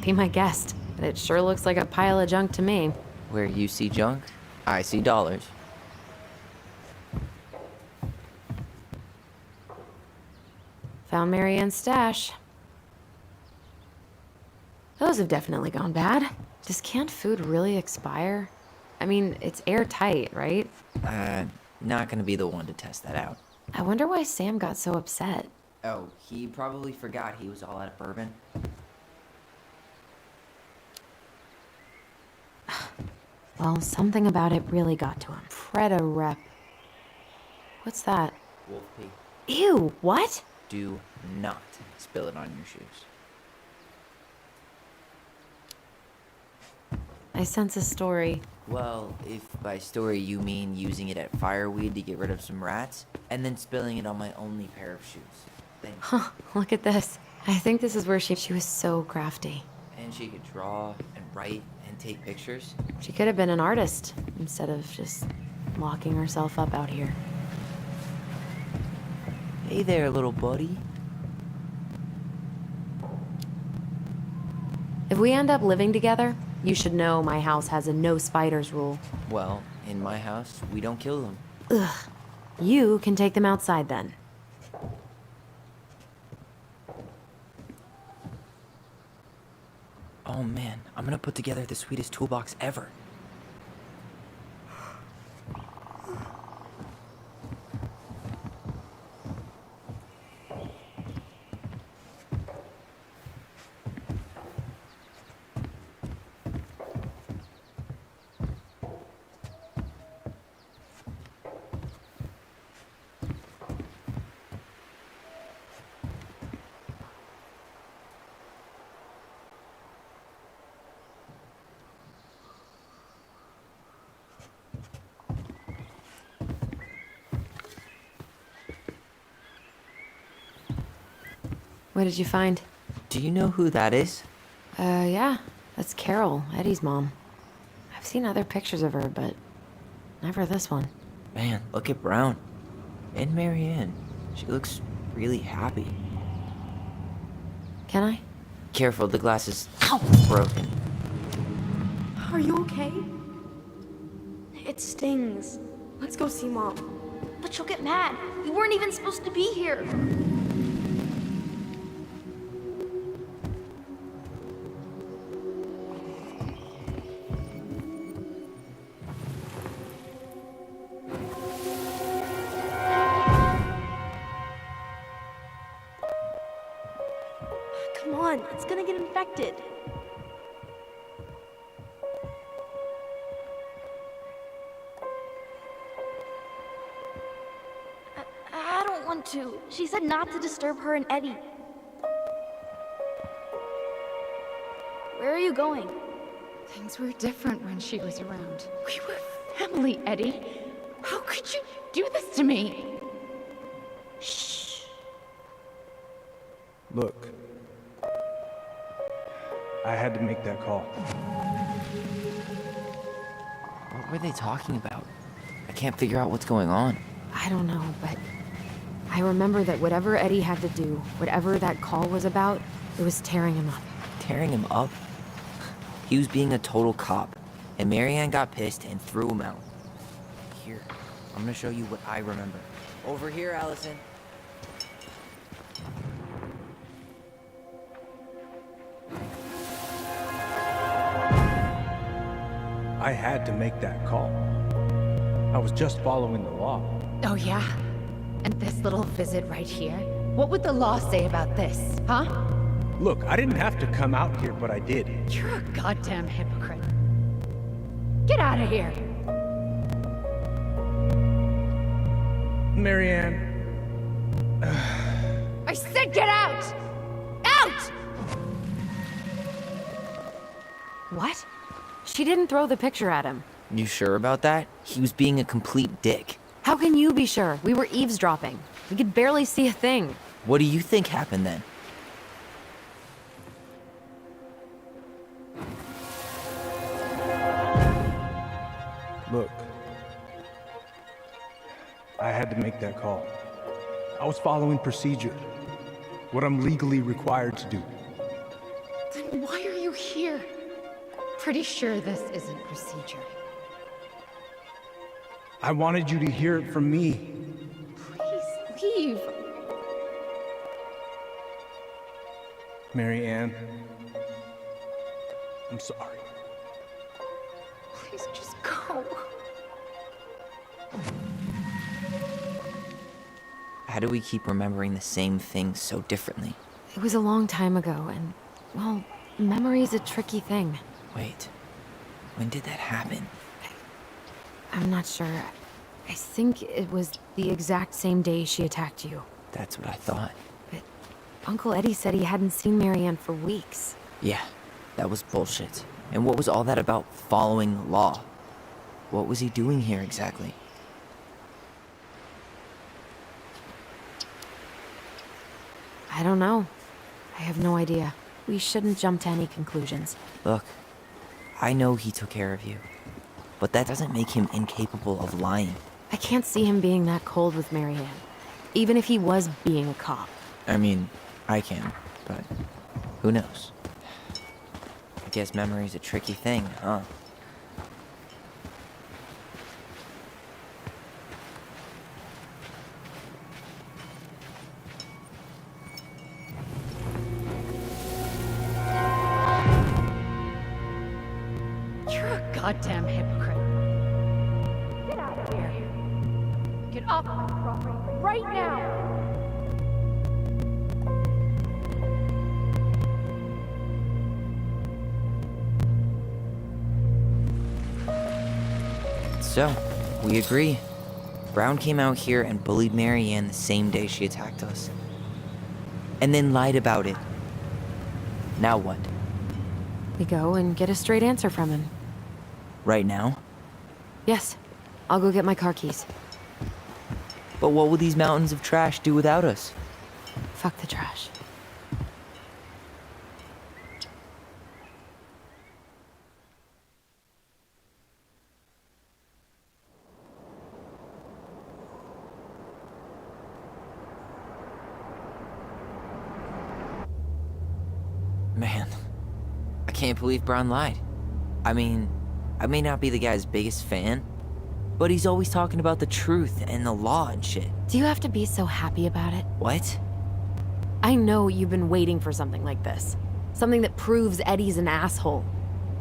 Be my guest, but it sure looks like a pile of junk to me. Where you see junk, I see dollars. Found Marianne's stash. Those have definitely gone bad. Does canned food really expire? I mean, it's airtight, right? Not gonna be the one to test that out. I wonder why Sam got so upset. Oh, he probably forgot he was all out of bourbon. Well, something about it really got to him. Preda rep. What's that? Wolf pee. Ew, what? Do not spill it on your shoes. I sense a story. Well, if by story you mean using it at fireweed to get rid of some rats, and then spilling it on my only pair of shoes, then... Huh, look at this. I think this is where she was so crafty. And she could draw and write and take pictures. She could have been an artist instead of just locking herself up out here. Hey there, little buddy. If we end up living together, you should know my house has a no spiders rule. Well, in my house, we don't kill them. Ugh. You can take them outside then. Oh man, I'm gonna put together the sweetest toolbox ever. What did you find? Do you know who that is? Yeah. That's Carol, Eddie's mom. I've seen other pictures of her, but never this one. Man, look at Brown. And Marianne. She looks really happy. Can I? Careful, the glass is broken. Are you okay? It stings. Let's go see Mom. But she'll get mad. You weren't even supposed to be here. Come on, it's gonna get infected. I don't want to. She said not to disturb her and Eddie. Where are you going? Things were different when she was around. We were family, Eddie. How could you do this to me? Shh. Look, I had to make that call. What were they talking about? I can't figure out what's going on. I don't know, but I remember that whatever Eddie had to do, whatever that call was about, it was tearing him up. Tearing him up? He was being a total cop, and Marianne got pissed and threw him out. Here, I'm gonna show you what I remember. Over here, Allison. I had to make that call. I was just following the law. Oh, yeah? And this little visit right here? What would the law say about this, huh? Look, I didn't have to come out here, but I did. You're a goddamn hypocrite. Get out of here! Marianne. I said get out! Out! What? She didn't throw the picture at him. You sure about that? He was being a complete dick. How can you be sure? We were eavesdropping. We could barely see a thing. What do you think happened then? Look, I had to make that call. I was following procedure, what I'm legally required to do. Then Why are you here? Pretty sure this isn't procedure. I wanted you to hear it from me. Please leave. Mary Ann, I'm sorry. Please just go. How do we keep remembering the same things so differently? It was a long time ago, and, well, memory's a tricky thing. Wait, when did that happen? I'm not sure. I think it was the exact same day she attacked you. That's what I thought. But Uncle Eddie said he hadn't seen Marianne for weeks. Yeah, that was bullshit. And what was all that about following law? What was he doing here exactly? I don't know. I have no idea. We shouldn't jump to any conclusions. Look, I know he took care of you, but that doesn't make him incapable of lying. I can't see him being that cold with Marianne, even if he was being a cop. I mean, I can, but who knows? I guess memory's a tricky thing, huh? You're a goddamn hypocrite. Get out of here. Get off my property right now. So, we agree. Brown came out here and bullied Marianne the same day she attacked us. And then lied about it. Now what? We go and get a straight answer from him. Right now? Yes. I'll go get my car keys. But what will these mountains of trash do without us? Fuck the trash. Man, I can't believe Brown lied. I mean, I may not be the guy's biggest fan, but he's always talking about the truth and the law and shit. Do you have to be so happy about it? What? I know you've been waiting for something like this. Something that proves Eddie's an asshole.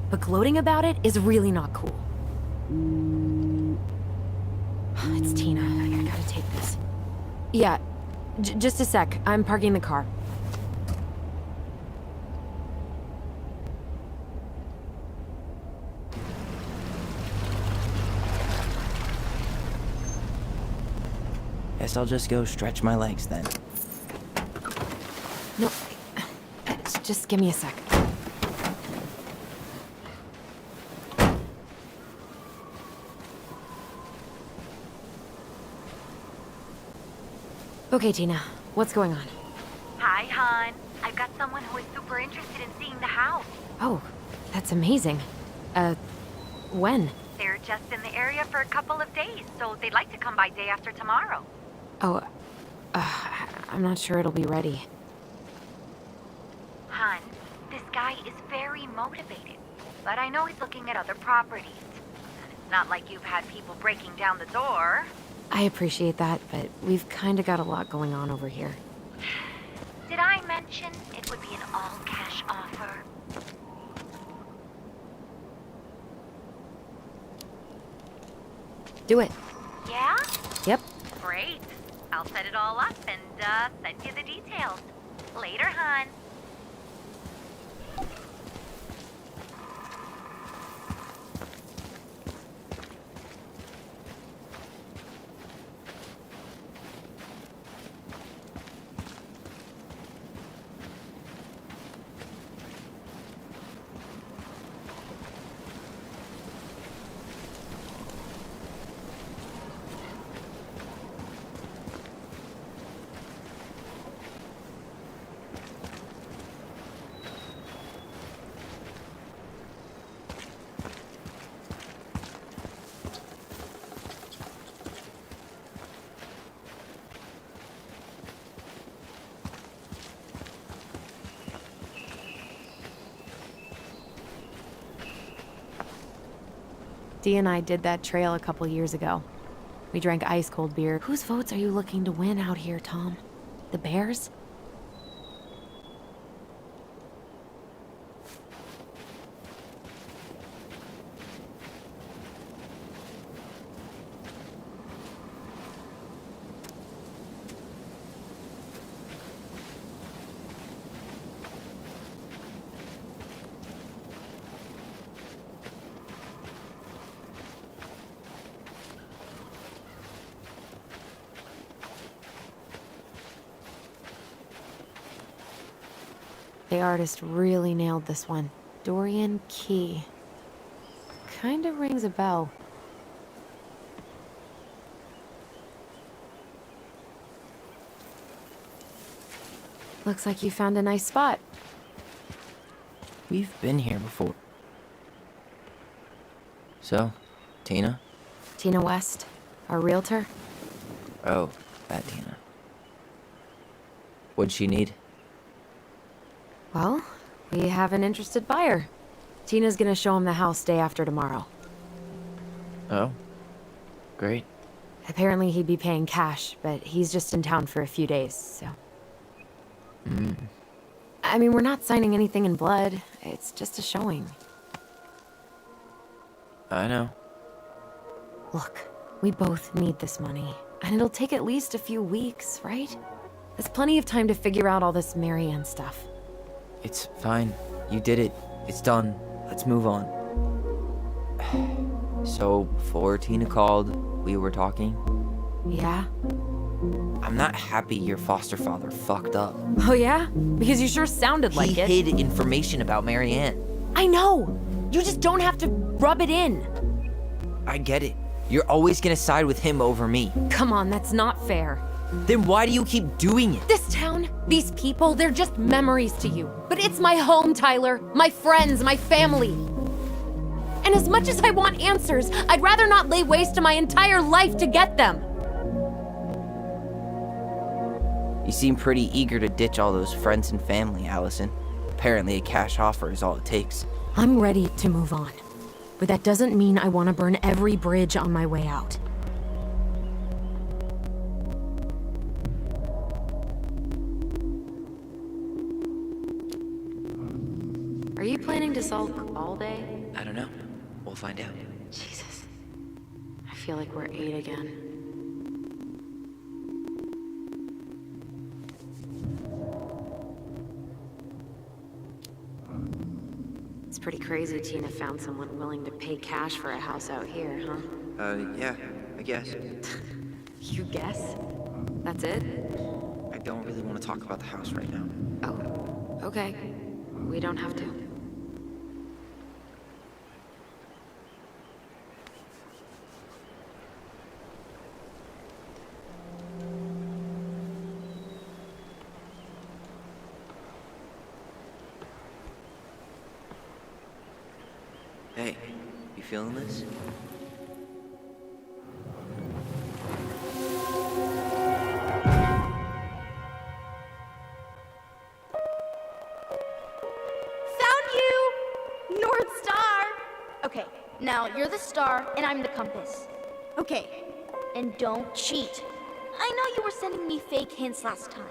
But gloating about it is really not cool. It's Tina. I gotta take this. Yeah, just a sec. I'm parking the car. Guess I'll just go stretch my legs then. No, just give me a sec. Okay, Tina, what's going on? Hi, hon. I've got someone who is super interested in seeing the house. Oh, that's amazing. When? They're just in the area for a couple of days, so they'd like to come by day after tomorrow. Oh, I'm not sure it'll be ready. Hun, this guy is very motivated, but I know he's looking at other properties. And it's not like you've had people breaking down the door. I appreciate that, but we've kinda got a lot going on over here. Did I mention it would be an all-cash offer? Do it. Yeah? Yep. Great. I'll set it all up and, send you the details. Later, hun. Dee and I did that trail a couple years ago. We drank ice-cold beer. Whose votes are you looking to win out here, Tom? The Bears? The artist really nailed this one. Dorian Key. Kinda rings a bell. Looks like you found a nice spot. We've been here before. So, Tina? Tina West, our realtor. Oh, that Tina. What'd she need? Well, we have an interested buyer. Tina's gonna show him the house day after tomorrow. Oh, great. Apparently he'd be paying cash, but he's just in town for a few days, so... I mean, we're not signing anything in blood. It's just a showing. I know. Look, we both need this money, and it'll take at least a few weeks, right? There's plenty of time to figure out all this Marianne stuff. It's fine. You did it. It's done. Let's move on. So, before Tina called, we were talking. Yeah? I'm not happy your foster father fucked up. Oh yeah? Because you sure sounded like He it. hid information about Marianne. I know! You just don't have to rub it in. I get it. You're always gonna side with him over me. Come on, that's not fair. Then why do you keep doing it? This town, these people, they're just memories to you. But it's my home, Tyler. My friends, my family. And as much as I want answers, I'd rather not lay waste to my entire life to get them. You seem pretty eager to ditch all those friends and family, Allison. Apparently a cash offer is all it takes. I'm ready to move on. But that doesn't mean I want to burn every bridge on my way out. Are you planning to sulk all day? I don't know. We'll find out. Jesus. I feel like we're 8 again. It's pretty crazy Tina found someone willing to pay cash for a house out here, huh? Yeah, I guess. You guess? That's it? I don't really want to talk about the house right now. Oh, okay. We don't have to. Hey, you feeling this? Found you! North Star! Okay, now you're the star and I'm the compass. Okay, and don't cheat. I know you were sending me fake hints last time.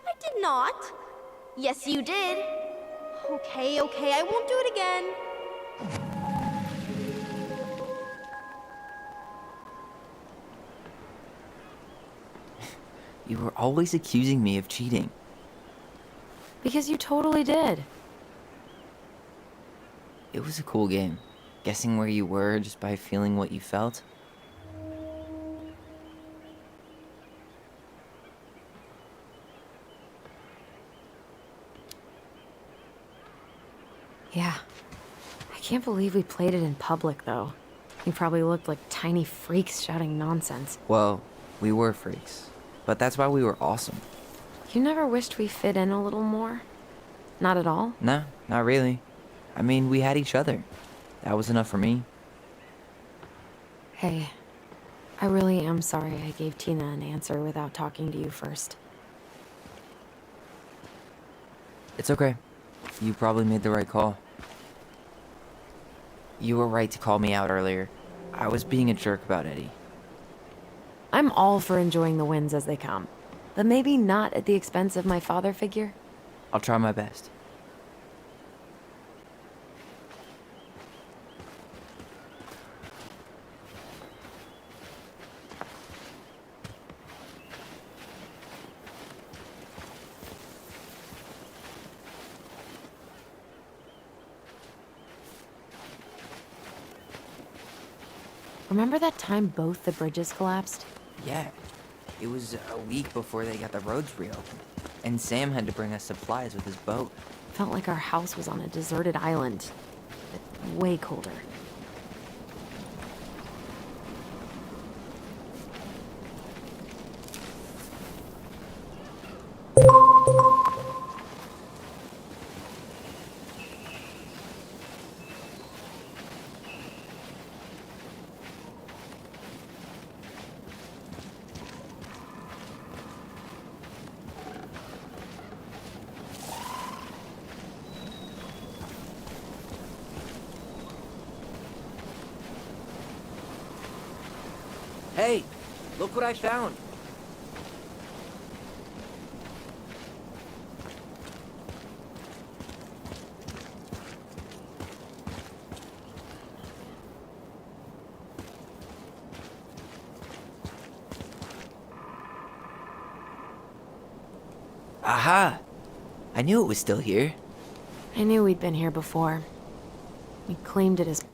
I did not. Yes, you did. Okay, I won't do it again. You were always accusing me of cheating. Because you totally did. It was a cool game. Guessing where you were just by feeling what you felt. Yeah. I can't believe we played it in public, though. We probably looked like tiny freaks shouting nonsense. Well, we were freaks. But that's why we were awesome. You never wished we fit in a little more? Not at all? No, not really. I mean, we had each other. That was enough for me. Hey, I really am sorry I gave Tina an answer without talking to you first. It's okay. You probably made the right call. You were right to call me out earlier. I was being a jerk about Eddie. I'm all for enjoying the wins as they come, but maybe not at the expense of my father figure. I'll try my best. Remember that time both the bridges collapsed? Yeah, it was a week before they got the roads reopened. And Sam had to bring us supplies with his boat. Felt like our house was on a deserted island, but way colder. Hey, look what I found. Aha! I knew it was still here. I knew we'd been here before. We claimed it as...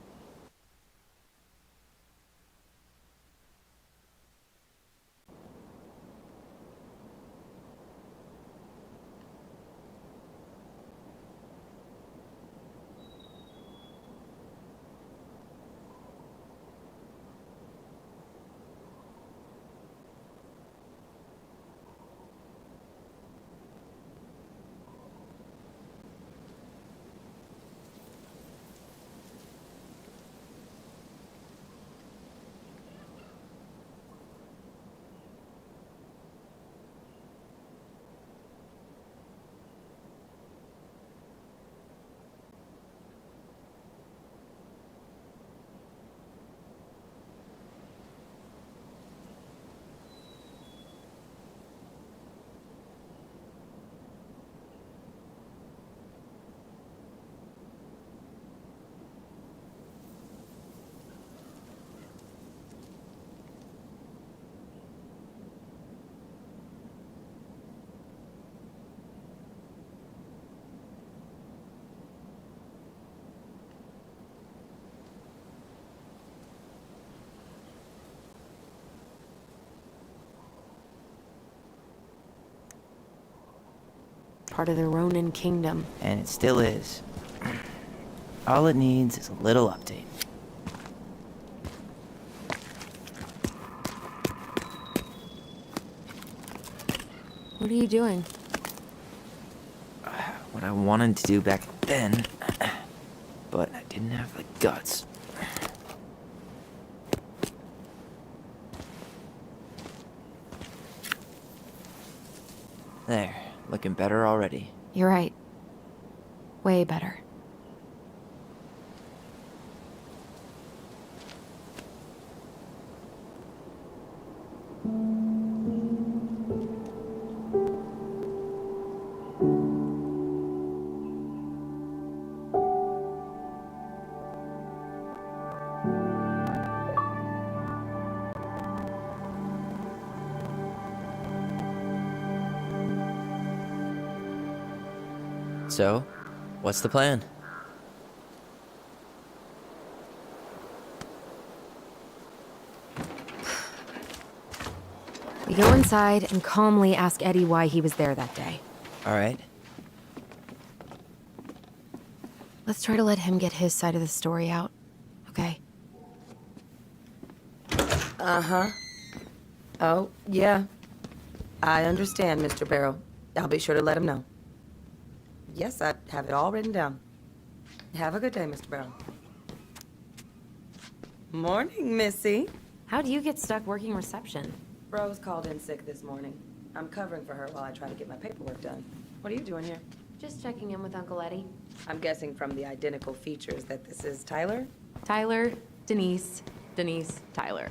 part of the Ronin kingdom. And it still is. All it needs is a little update. What are you doing? What I wanted to do back then, but I didn't have the guts. There, looking better already. You're right. Way better. So, what's the plan? We go inside and calmly ask Eddie why he was there that day. All right. Let's try to let him get his side of the story out, okay? Uh-huh. Oh, yeah. I understand, Mr. Barrow. I'll be sure to let him know. Yes, I have it all written down. Have a good day, Mr. Barrow. Morning, Missy. How'd you get stuck working reception? Rose called in sick this morning. I'm covering for her while I try to get my paperwork done. What are you doing here? Just checking in with Uncle Eddie. I'm guessing from the identical features that this is Tyler? Tyler, Denise, Tyler.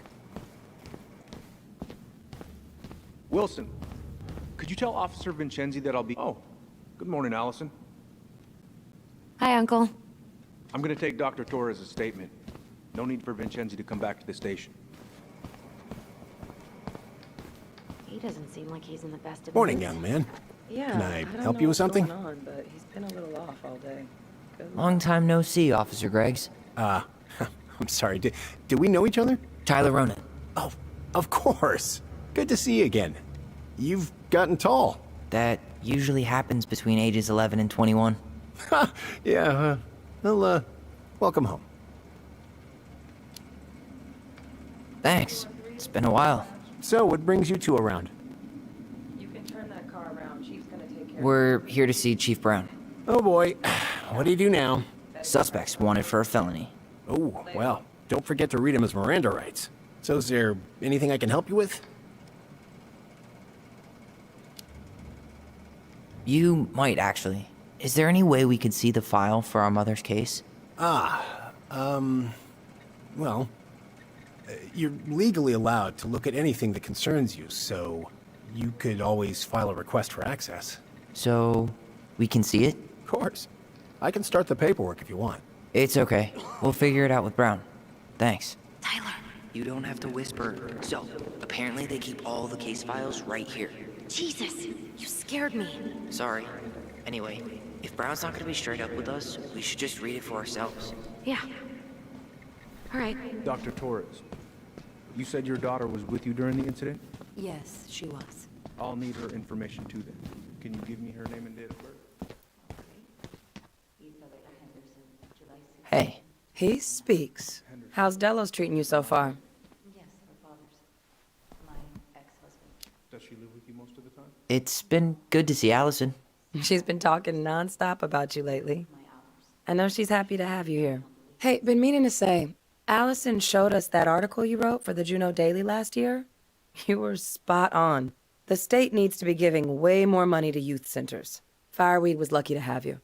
Wilson, could you tell Officer Vincenzi that I'll be... Oh, good morning, Allison. Hi, Uncle. I'm gonna take Dr. Torres' statement. No need for Vincenzi to come back to the station. He doesn't seem like he's in the best of Morning, moods. young man. Yeah. Can I don't help know you with what's something? going on, but he's been a little off all day. Good luck. Long time no see, Officer Greggs. I'm sorry. Did we know each other? Tyler Ronan. Oh, of course. Good to see you again. You've gotten tall. That usually happens between ages 11 and 21. Yeah, well, welcome home. Thanks. It's been a while. So, what brings you two around? You can turn that car around. Chief's gonna take care We're here to see Chief Brown. Oh boy, what do you do now? Suspects wanted for a felony. Oh, well, don't forget to read him his Miranda rights. So is there anything I can help you with? You might actually. Is there any way we could see the file for our mother's case? Well, you're legally allowed to look at anything that concerns you, so you could always file a request for access. So, we can see it? Of course. I can start the paperwork if you want. It's okay. We'll figure it out with Brown. Thanks. Tyler. You don't have to whisper. So, apparently they keep all the case files right here. Jesus, you scared me. Sorry. Anyway, if Brown's not gonna be straight up with us, we should just read it for ourselves. Yeah. All right. Dr. Torres, you said your daughter was with you during the incident? Yes, she was. I'll need her information too then. Can you give me her name and date of birth? Hey, He speaks. How's Delos treating you so far? Does she live with you most of the time? it's been good to see Allison. She's been talking nonstop about you lately. I know she's happy to have you here. Hey, been meaning to say, Allison showed us that article you wrote for the Juneau Daily last year. You were spot on. The state needs to be giving way more money to youth centers. Fireweed was lucky to have you.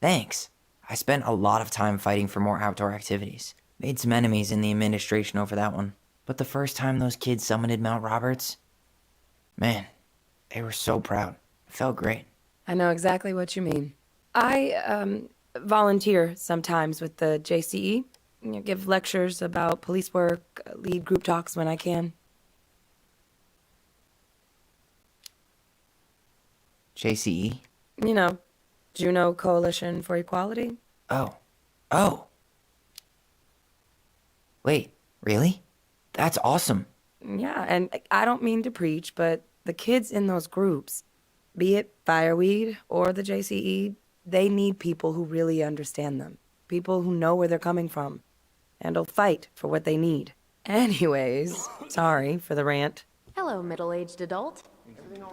Thanks. I spent a lot of time fighting for more outdoor activities. Made some enemies in the administration over that one. But the first time those kids summited Mount Roberts, man, they were so proud. It felt great. I know exactly what you mean. I volunteer sometimes with the JCE. You know, give lectures about police work, lead group talks when I can. JCE? You know, Juneau Coalition for Equality. Oh. Wait, really? That's awesome. Yeah, and I don't mean to preach, but the kids in those groups, be it Fireweed or the JCE, they need people who really understand them. People who know where they're coming from and will fight for what they need. Anyways, sorry for the rant. Hello, middle-aged adult. You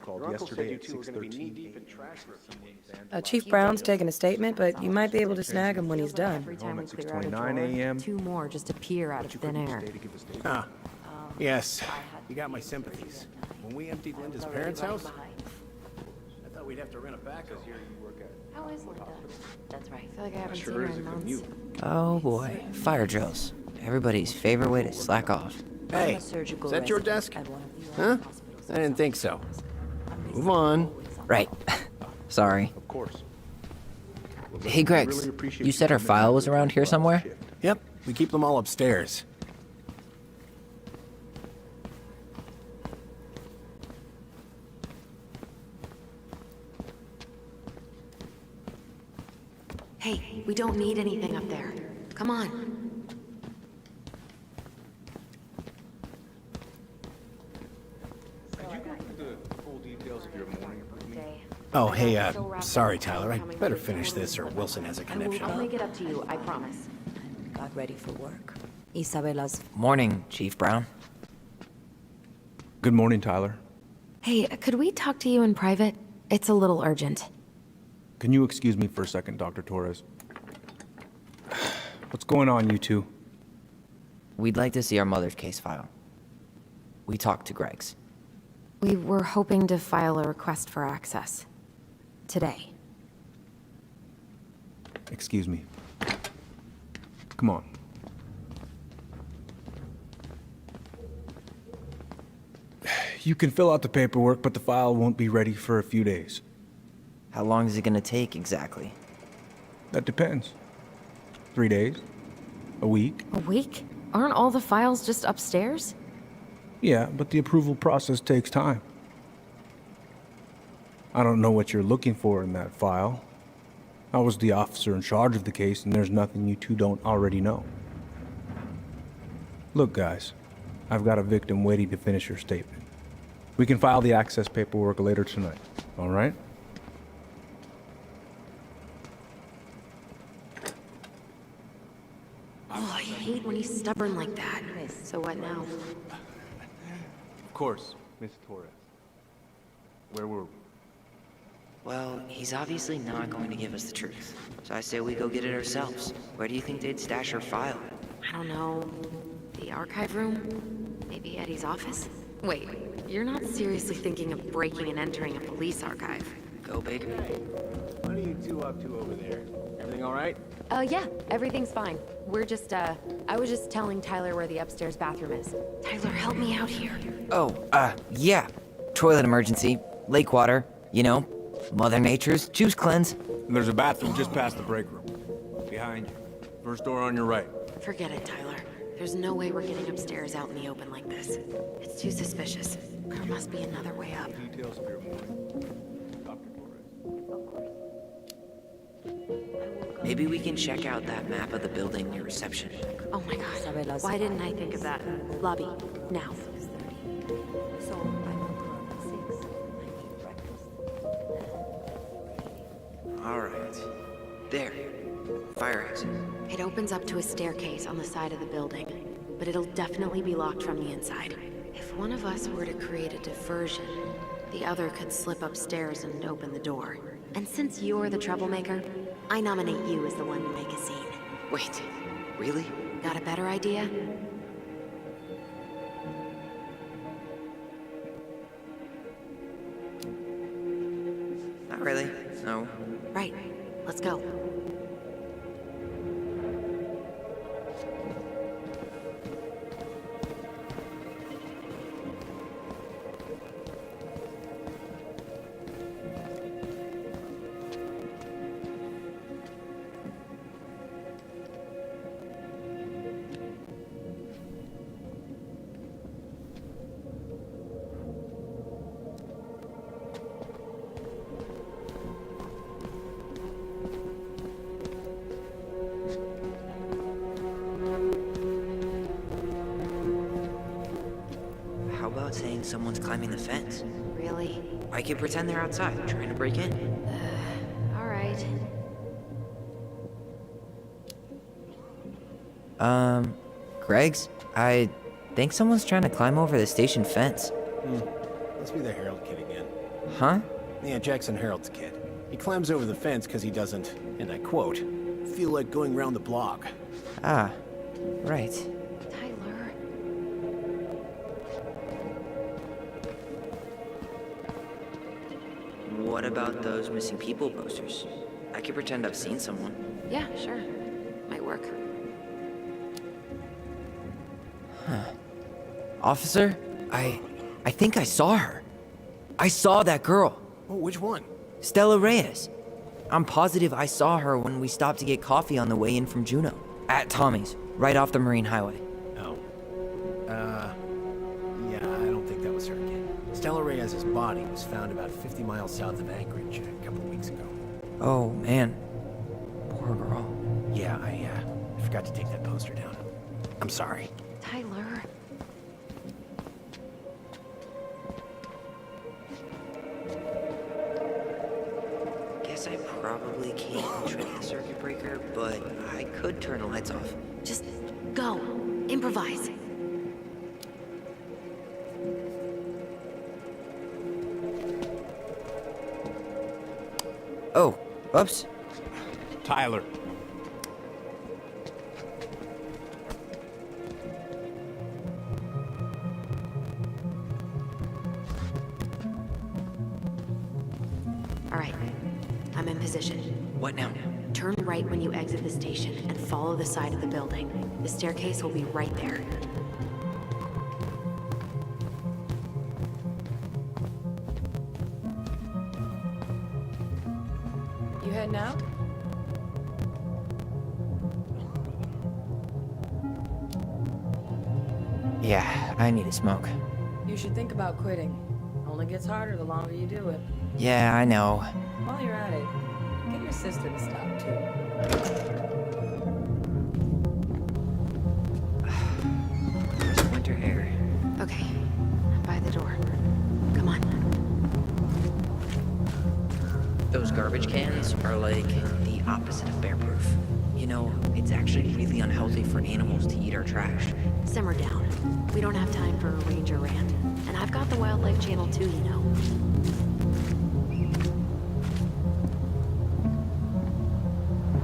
called yesterday at 6:13. Chief Brown's taking a statement, but you might be able to snag him when he's done. Every time we at clear out a 6:29 drawer, a.m. 2 more just appear out of thin air. Ah, yes. You got my sympathies. When we emptied Linda's parents' house, I thought we'd have to rent a backhoe. How is Linda? That's right. I feel like I haven't seen her in months. Oh boy, fire drills. Everybody's favorite way to slack off. Hey, is that your desk? Huh? I didn't think so. Move on. Right. Sorry. Of course. Hey, Greggs, you said her file was around here somewhere? Yep, we keep them all upstairs. Hey, we don't need anything up there. Come on. Oh, hey, sorry, Tyler. I better finish this or Wilson has a conniption. I'll make it up to you, I promise. Got ready for work. Isabella's. Morning, Chief Brown. Good morning, Tyler. Hey, could we talk to you in private? It's a little urgent. Can you excuse me for a second, Dr. Torres? What's going on, you two? We'd like to see our mother's case file. We talked to Greggs. We were hoping to file a request for access. Today. Excuse me. Come on. You can fill out the paperwork, but the file won't be ready for a few days. How long is it gonna take exactly? That depends. 3 days? A week? A week? Aren't all the files just upstairs? Yeah, but the approval process takes time. I don't know what you're looking for in that file. I was the officer in charge of the case, and there's nothing you two don't already know. Look, guys, I've got a victim waiting to finish her statement. We can file the access paperwork later tonight, all right? Oh, I hate when he's stubborn like that. So what now? Of course, Miss Torres. Where were we? Well, he's obviously not going to give us the truth. So I say we go get it ourselves. Where do you think they'd stash her file? I don't know. The archive room? Maybe Eddie's office? Wait, you're not seriously thinking of breaking and entering a police archive? Go big. What are you two up to over there? Everything all right? Yeah, everything's fine. I was just telling Tyler where the upstairs bathroom is. Tyler, help me out here. Oh, yeah. Toilet emergency. Lake water. You know, Mother Nature's juice cleanse. There's a bathroom just past the break room. Behind you. First door on your right. Forget it, Tyler. There's no way we're getting upstairs out in the open like this. It's too suspicious. There must be another way up. Details of your morning. Dr. Torres. Maybe we can check out that map of the building near reception. Oh my god, why didn't I think of that? Lobby, now. All right. There. Fire exit. It opens up to a staircase on the side of the building, but it'll definitely be locked from the inside. If one of us were to create a diversion, the other could slip upstairs and open the door. And since you're the troublemaker, I nominate you as the one to make a scene. Wait, really? Got a better idea? Not really. No. Right, let's go. How about saying someone's climbing the fence? Really? I could pretend they're outside, trying to break in. All right. Greg's? I think someone's trying to climb over the station fence. Must be the Harold kid again. Huh? Yeah, Jackson Harold's kid. He climbs over the fence because he doesn't, and I quote, feel like going round the block. Ah, right. Tyler. What about those missing people posters? I could pretend I've seen someone. Yeah, sure. Might work. Officer, I think I saw her. I saw that girl. Oh, which one? Stella Reyes. I'm positive I saw her when we stopped to get coffee on the way in from Juneau. At Tommy's, right off the Marine Highway. Oh. Yeah, I don't think that was her kid. Stella Reyes' body was found about 50 miles south of Anchorage a couple of weeks ago. Oh, man. Poor girl. Yeah, I forgot to take that poster down. I'm sorry. Tyler. Guess I probably can't trip the circuit breaker, but I could turn the lights off. Just go. Improvise. Oh, whoops. Tyler. All right. I'm I'm in position. What now? Turn right when you exit the station and follow the side of the building. The staircase will be right there. You heading out? Yeah, I need a smoke. You should think about quitting. Only gets harder the longer you do it. Yeah, I know. While you're at it, get your sister to stop too. There's winter air. Okay, I'm by the door. Come on. Those garbage cans are like the opposite of bear-proof. You know, it's actually really unhealthy for animals to eat our trash. Simmer down. We don't have time for a ranger rant. And I've got the Wildlife Channel too, you know.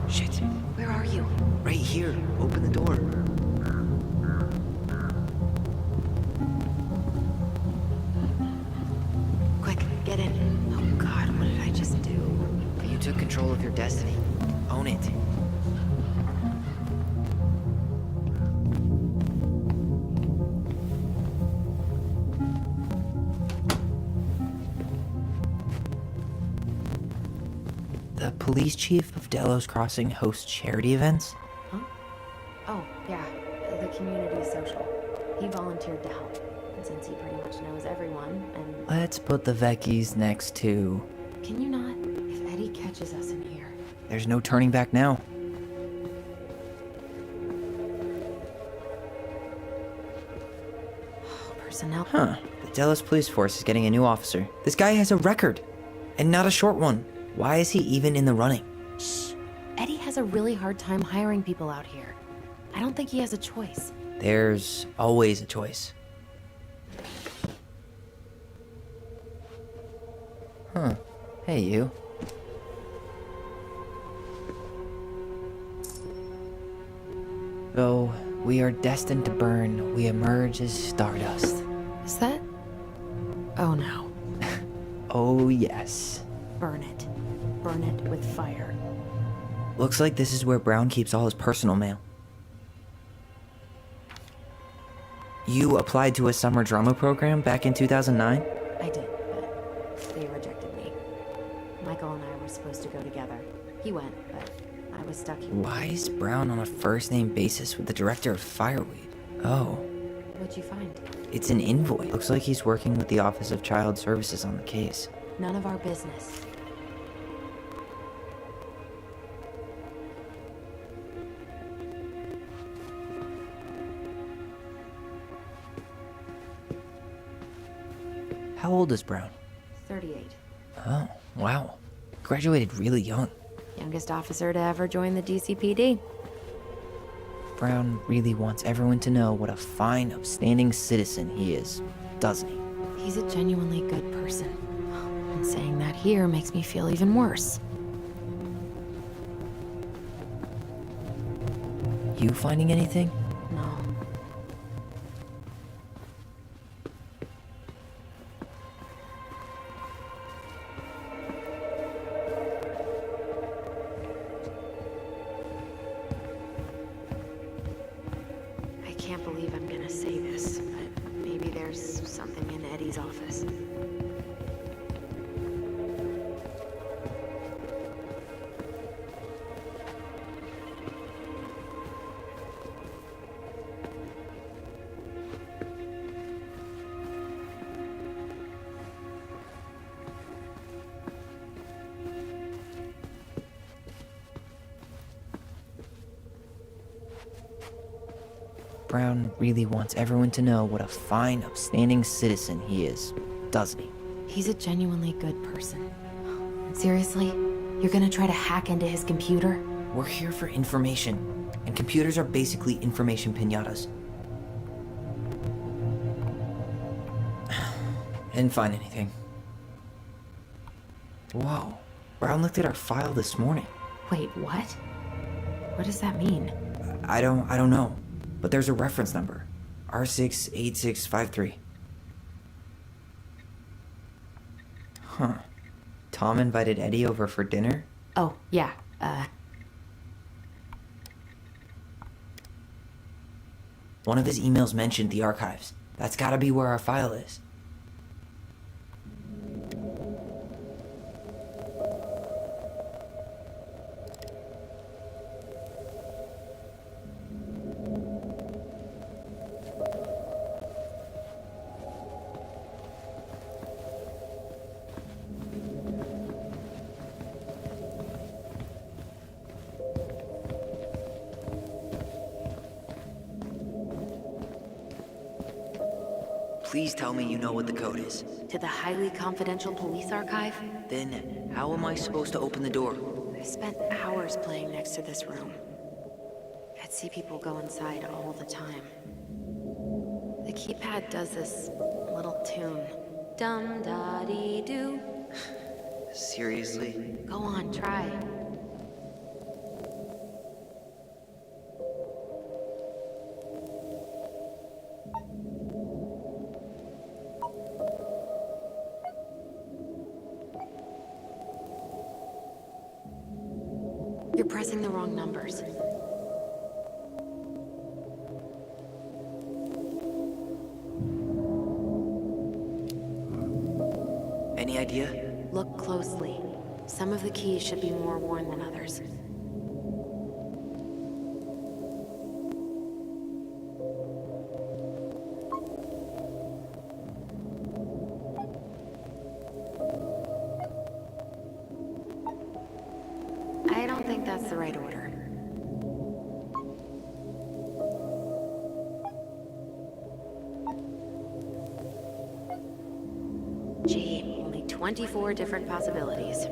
Shit. Where are you? Right here. Open the door. Quick, get in. Oh God, what did I just do? You took control of your destiny. Own it. The police chief of Delos Crossing hosts charity events? Huh? Oh, yeah, the community social. He volunteered to help. And since he pretty much knows everyone, and... Let's put the Vecchies next to... Can you not? If Eddie catches us in here... There's no turning back now. Personnel... Huh. The Delos police force is getting a new officer. This guy has a record. And not a short one. Why is he even in the running? Shh. Eddie has a really hard time hiring people out here. I don't think he has a choice. There's always a choice. Huh. Hey, you. Though we are destined to burn, we emerge as stardust. Is that... Oh no. Oh, yes. Burn it. Burn it with fire. Looks like this is where Brown keeps all his personal mail. You applied to a summer drama program back in 2009? I did, but they rejected me. Michael and I were supposed to go together. He went, but I was stuck here. Why is Brown on a first-name basis with the director of Fireweed? Oh, What'd you find? it's an invoice. Looks like he's working with the Office of Child Services on the case. None of our business. How old is Brown? 38. Oh, wow. Graduated really young. Youngest officer to ever join the DCPD. Brown really wants everyone to know what a fine, upstanding citizen he is, doesn't he? He's a genuinely good person. And saying that here makes me feel even worse. You finding anything? No. I can't believe I'm gonna say this, but maybe there's something in Eddie's office. Brown really wants everyone to know what a fine, upstanding citizen he is, doesn't he? He's a genuinely good person. Seriously? You're gonna try to hack into his computer? We're here for information, and computers are basically information piñatas. Didn't find anything. Whoa, Brown looked at our file this morning. Wait, what? What does that mean? I don't know, but there's a reference number, R68653. Huh. Tom invited Eddie over for dinner, Oh, yeah, One of his emails mentioned the archives. That's gotta be where our file is. Please tell me you know what the code is. to the highly confidential police archive. Then, how am I supposed to open the door? I spent hours playing next to this room. I'd see people go inside all the time. The keypad does this little tune. Dum-da-dee-doo. Seriously? Go on, try. You're pressing the wrong numbers. Any idea? Look closely. Some of the keys should be more worn than others. I don't think that's the right order. Gee, only 24 different possibilities.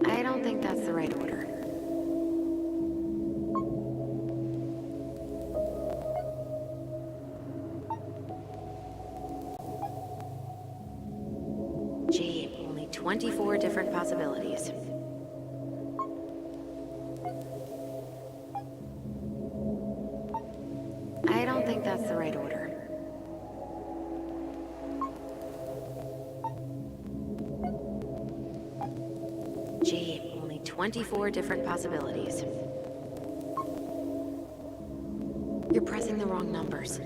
I don't think that's the right order. Gee, only 24 different possibilities. I don't think that's the right order. Gee, only 24 different possibilities. You're pressing the wrong numbers.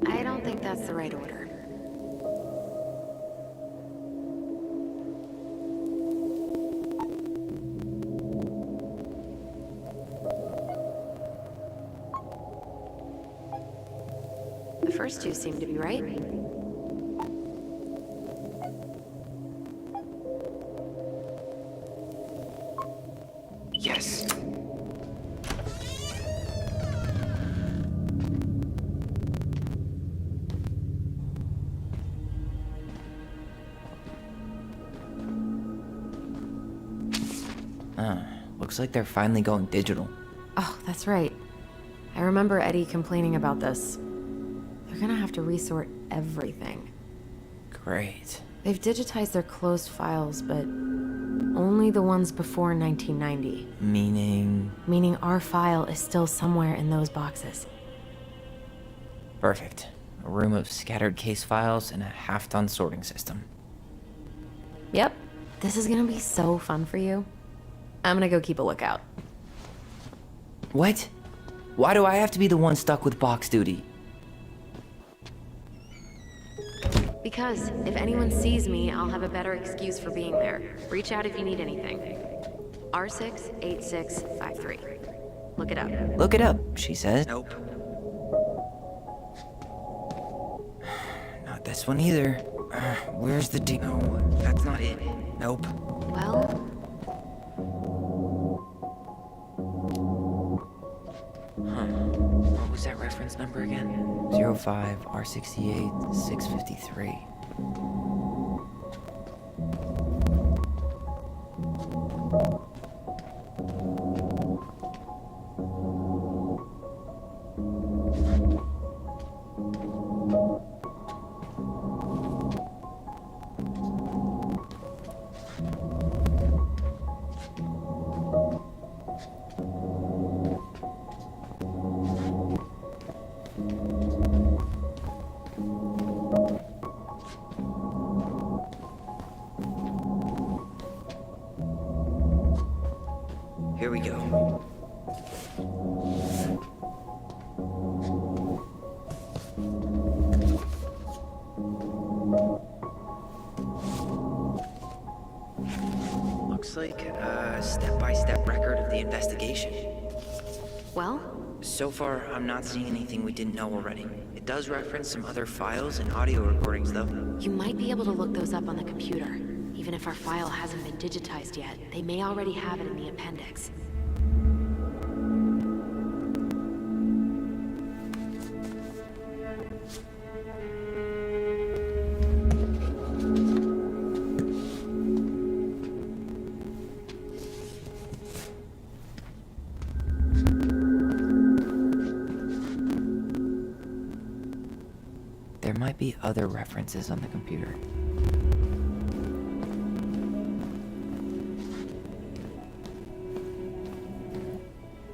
I don't think that's the right order. The first two seem to be right. Yes. Looks like they're finally going digital. Oh, that's right. I remember Eddie complaining about this. They're gonna have to resort everything. Great. They've digitized their closed files, but only the ones before 1990. Meaning our file is still somewhere in those boxes. Perfect. A room of scattered case files and a half-done sorting system. Yep. This is gonna be so fun for you. I'm gonna go keep a lookout. What? Why do I have to be the one stuck with box duty? Because if anyone sees me, I'll have a better excuse for being there. Reach out if you need anything. R68653. Look it up. Look it up, she says. Nope. Not this one either. Where's the D? No, that's not it. Nope. Well, What was that reference number again? 05 R68 653. Here we go. Looks like a step-by-step record of the investigation. Well, So far, I'm not seeing anything we didn't know already. It does reference some other files and audio recordings, though. you might be able to look those up on the computer. Even if our file hasn't been digitized yet, they may already have it in the appendix. There might be other references on the computer.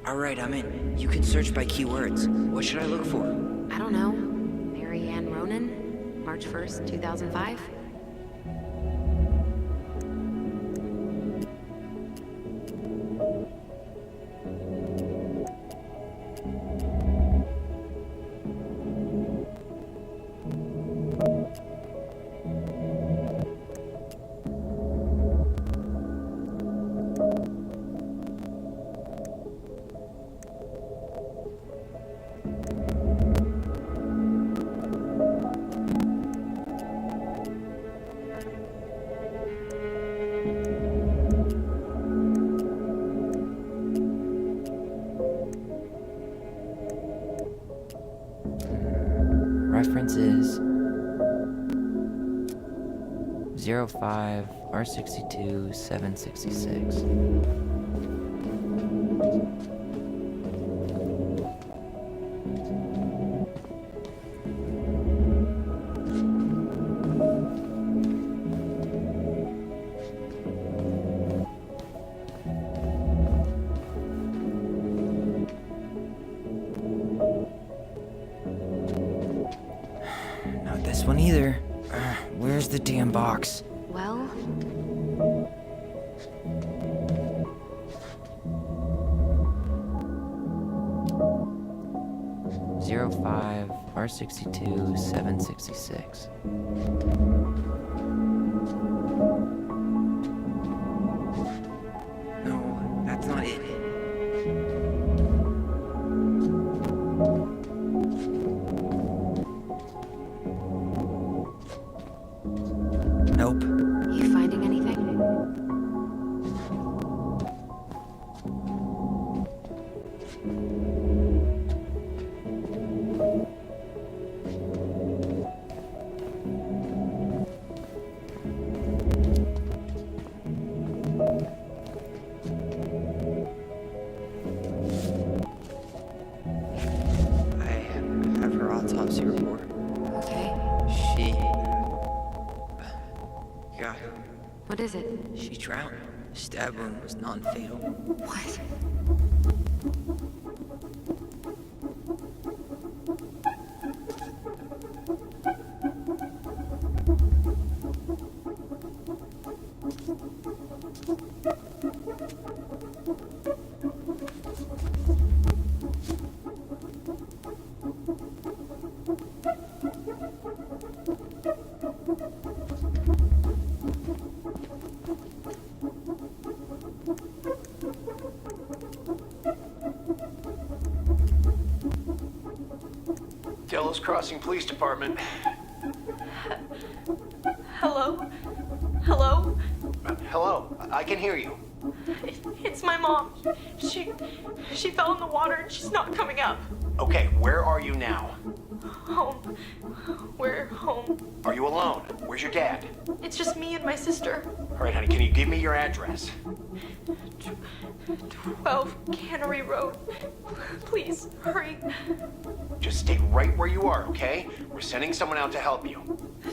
Alright, I'm in. You can search by keywords. What should I look for? I don't know. Mary Ann Ronan? March 1st, 2005? References 05 R62 766. Not this one either. Where's the damn box? Well, 05 R62 766. No, that's not it. Nope. you finding anything? I have her autopsy report. Okay. She got What is it? She drowned. Stab wound was non-fatal. What? Delos Crossing Police Department. Hello? Hello? Hello, I can hear you. It's my mom. She fell in the water and she's not coming up. Okay, where are you now? Home. We're home. Are you alone? Where's your dad? It's just me and my sister. All right, honey, can you give me your address? 12 Cannery Road. Please, hurry. Just stay right where you are, okay? We're sending someone out to help you.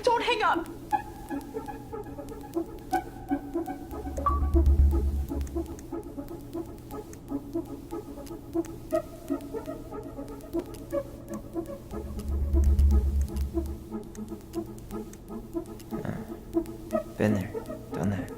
Don't hang up. Been there, done that.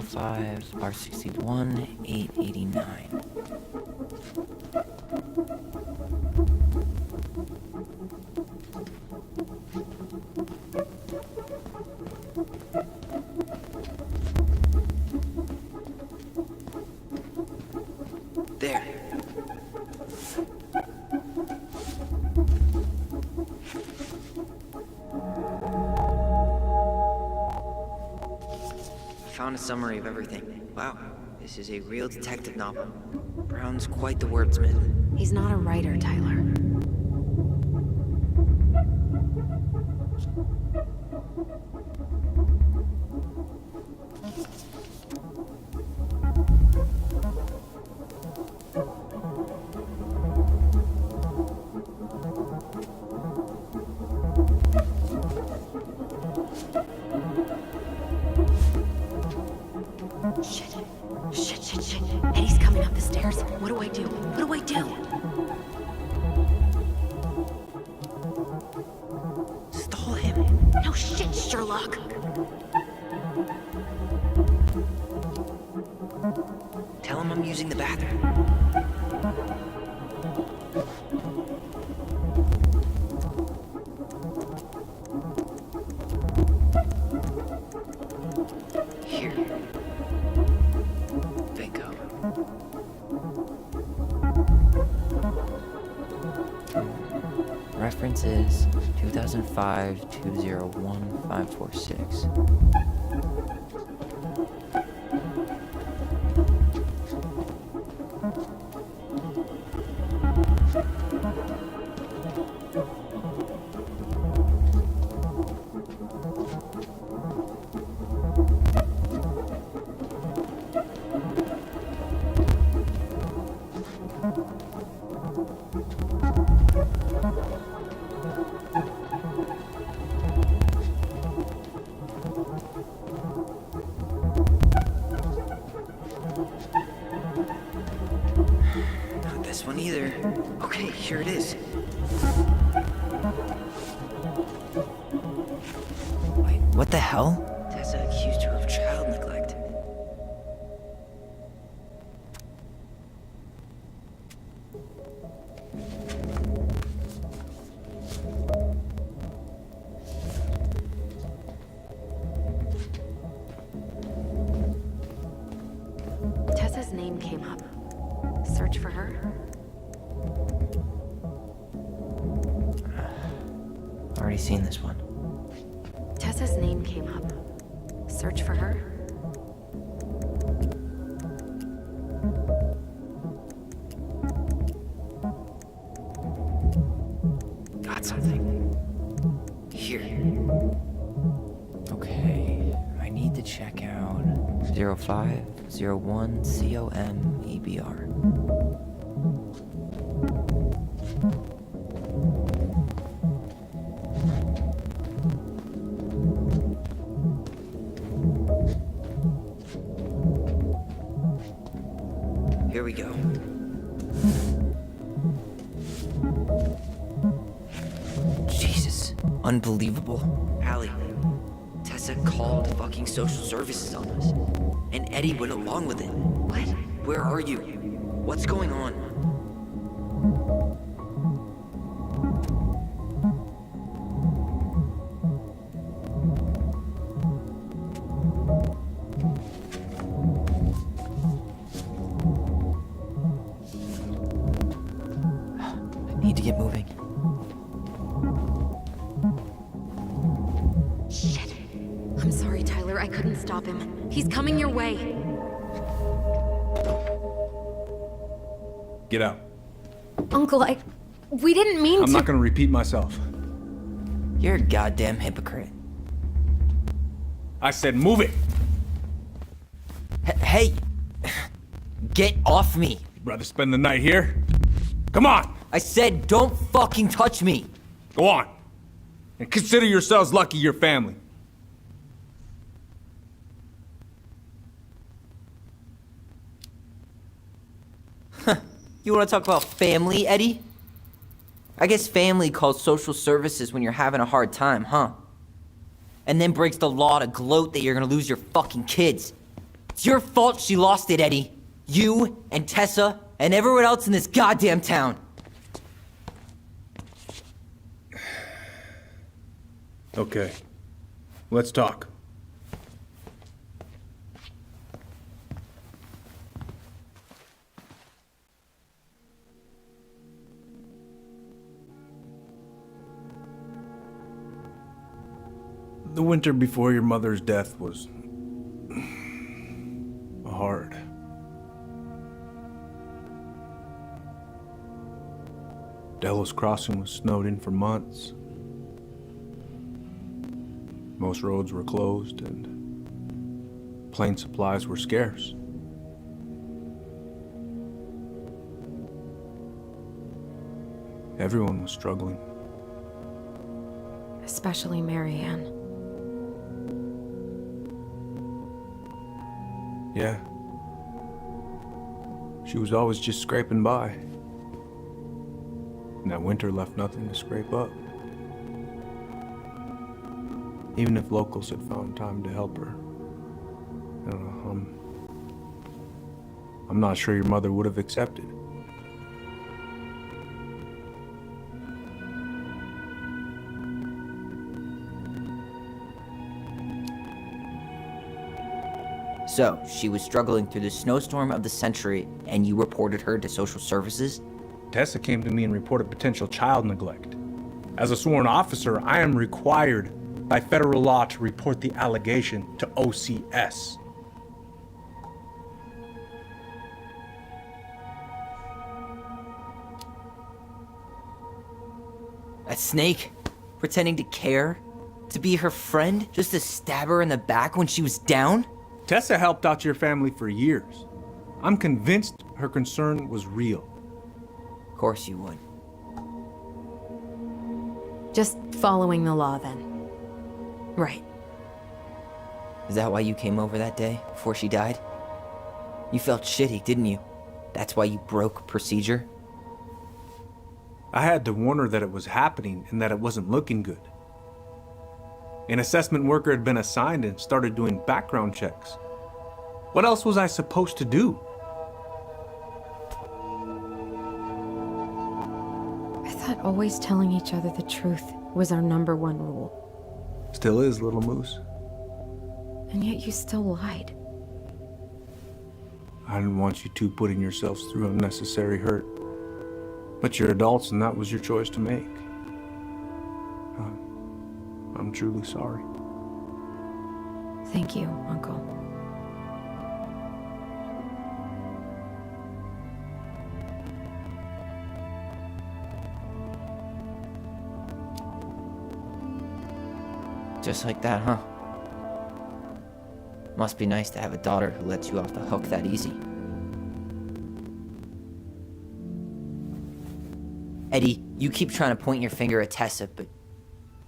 05, bar 61, 889. There. Found a summary of everything. Wow, this is a real detective novel. Brown's quite the wordsmith. He's not a writer, Tyler. Shit. Eddie's coming up the stairs. What do I do? Stall him. No shit, Sherlock. Tell him I'm using the bathroom. Here. Bingo. Reference is 2005-201-546. Not this one either. Okay, here it is. Wait, what the hell? Tessa accused her of child neglect. Tessa's name came up. Search for her? Already seen this one. Tessa's name came up. Search for her? Got something. Here. Okay, I need to check out 0501 COMEBR. Here we go. Jesus, unbelievable. Allie, Tessa called fucking social services on us. And Eddie went along with it. What? Where are you? What's going on? I need to get moving. Shit. I'm sorry, Tyler. I couldn't stop him. He's coming your way. Get out. Uncle, we didn't mean to. I'm not gonna repeat myself. You're a goddamn hypocrite. I said move it! Hey! Get off me! You'd rather spend the night here? Come on! I said don't fucking touch me! Go on! And consider yourselves lucky you're family. You wanna talk about family, Eddie? I guess family calls social services when you're having a hard time, huh? And then breaks the law to gloat that you're gonna lose your fucking kids. It's your fault she lost it, Eddie. You and Tessa and everyone else in this goddamn town. Okay. Let's talk. The winter before your mother's death was hard. Delos Crossing was snowed in for months. Most roads were closed and plane supplies were scarce. Everyone was struggling. Especially Marianne. Yeah. She was always just scraping by. And that winter left nothing to scrape up. Even if locals had found time to help her. I don't know, I'm not sure your mother would have accepted. So, she was struggling through the snowstorm of the century, and you reported her to social services? Tessa came to me and reported potential child neglect. As a sworn officer, I am required by federal law to report the allegation to OCS. A snake? Pretending to care? To be her friend? Just to stab her in the back when she was down? Tessa helped out your family for years. I'm convinced her concern was real. Of course you would. Just following the law, then. Right. Is that why you came over that day, before she died? You felt shitty, didn't you? That's why you broke procedure? I had to warn her that it was happening and that it wasn't looking good. An assessment worker had been assigned and started doing background checks. What else was I supposed to do? I thought always telling each other the truth was our #1 rule. Still is, little moose. And yet you still lied. I didn't want you two putting yourselves through unnecessary hurt. But you're adults and that was your choice to make. I'm truly sorry. Thank you, Uncle. Just like that, huh? Must be nice to have a daughter who lets you off the hook that easy. Eddie, you keep trying to point your finger at Tessa, but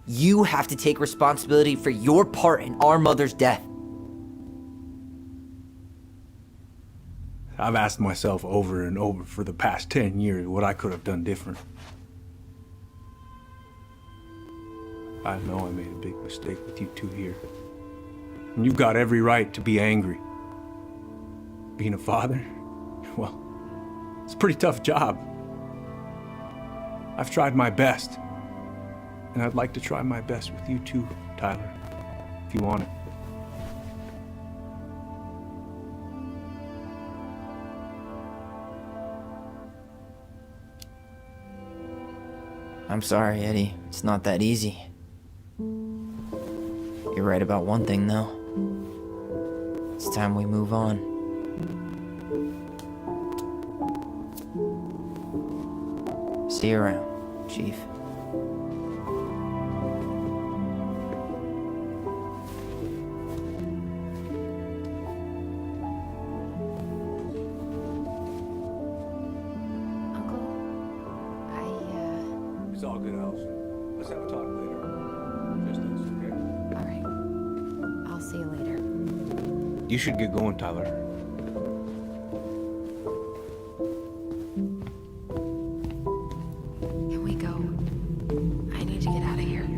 you have to take responsibility for your part in our mother's death. I've asked myself over and over for the past 10 years what I could have done different. I know I made a big mistake with you two here. And you've got every right to be angry. Being a father, well, it's a pretty tough job. I've tried my best. And I'd like to try my best with you too, Tyler, if you want it. I'm sorry, Eddie. It's not that easy. You're right about one thing, though. It's time we move on. See you around, Chief. It's all good, Allison. Let's have a talk later. Just us, okay? All right. I'll see you later. You should get going, Tyler. Can we go? I need to get out of here.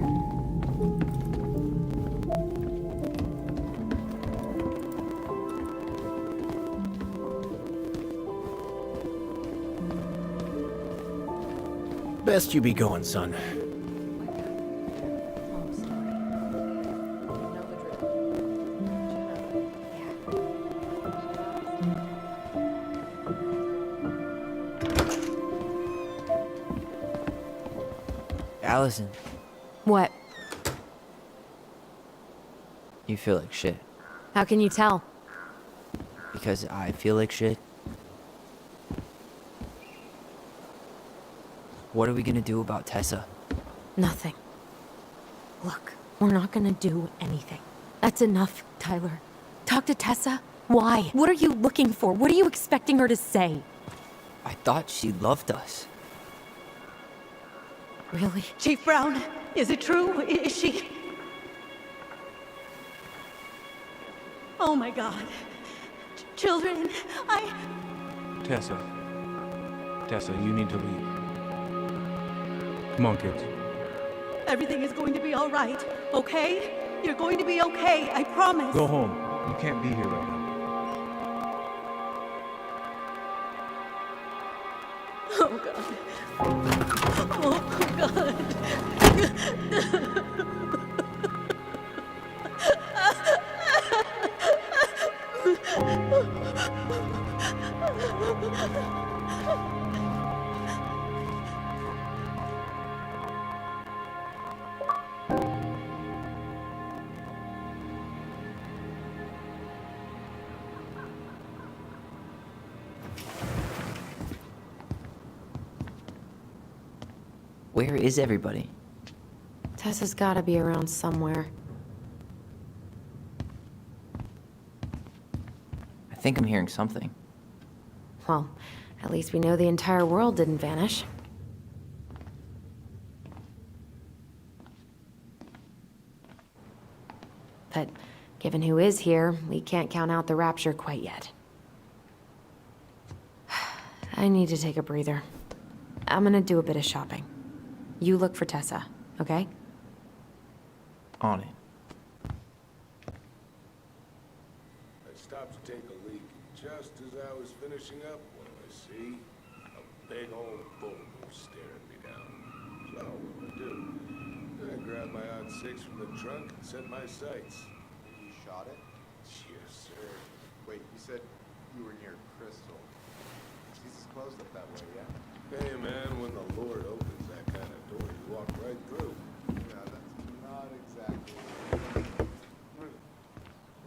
Best you be going, son. Allison, What? you feel like shit. How can you tell? Because I feel like shit. What are we gonna do about Tessa? Nothing. Look, we're not gonna do anything. That's enough, Tyler. Talk to Tessa? Why? What are you looking for? What are you expecting her to say? I thought she loved us. Really? Chief Brown, is it true? Is she... Oh my God. Children, Tessa. Tessa, you need to leave. Come on, kids. Everything is going to be all right, okay? You're going to be okay, I promise. Go home. You can't be here right now. Oh God. Oh God. Where is everybody? Tessa's gotta be around somewhere. I think I'm hearing something. Well, at least we know the entire world didn't vanish. But given who is here, we can't count out the rapture quite yet. I need to take a breather. I'm gonna do a bit of shopping. You look for Tessa, okay? On it. I stopped to take a leak, just as I was finishing up when I see a big old boulder staring me down. So, what do I do? I grabbed my odd six from the trunk and set my sights. You shot it? Yes, sir. Wait, you said you were near Crystal. Jesus closed up that way, yeah? Hey, man, when the Lord opens that kind of door, you walk right through. Yeah, that's not exactly...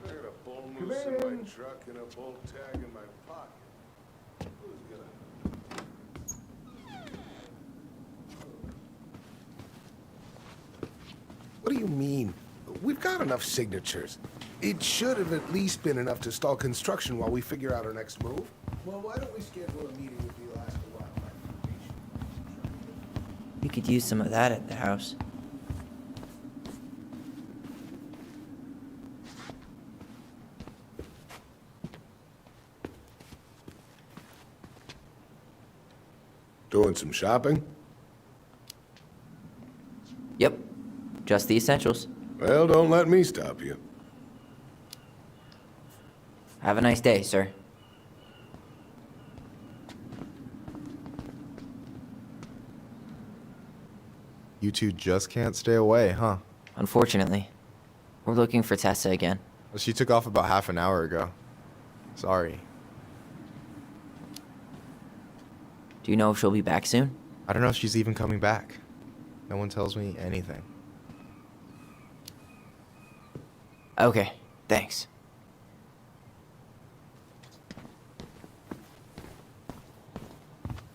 I got a bull moose in my truck and a bolt tag in my pocket. Who's gonna... What do you mean? We've got enough signatures. It should have at least been enough to stall construction while we figure out our next move. Well, why don't we schedule a meeting with the Alaska Wildlife Foundation? We could use some of that at the house. Doing some shopping? Yep. Just the essentials. Well, don't let me stop you. Have a nice day, sir. You two just can't stay away, huh? Unfortunately, we're looking for Tessa again. Well, she took off about half an hour ago. Sorry. Do you know if she'll be back soon? I don't know if she's even coming back. No one tells me anything. Okay, thanks.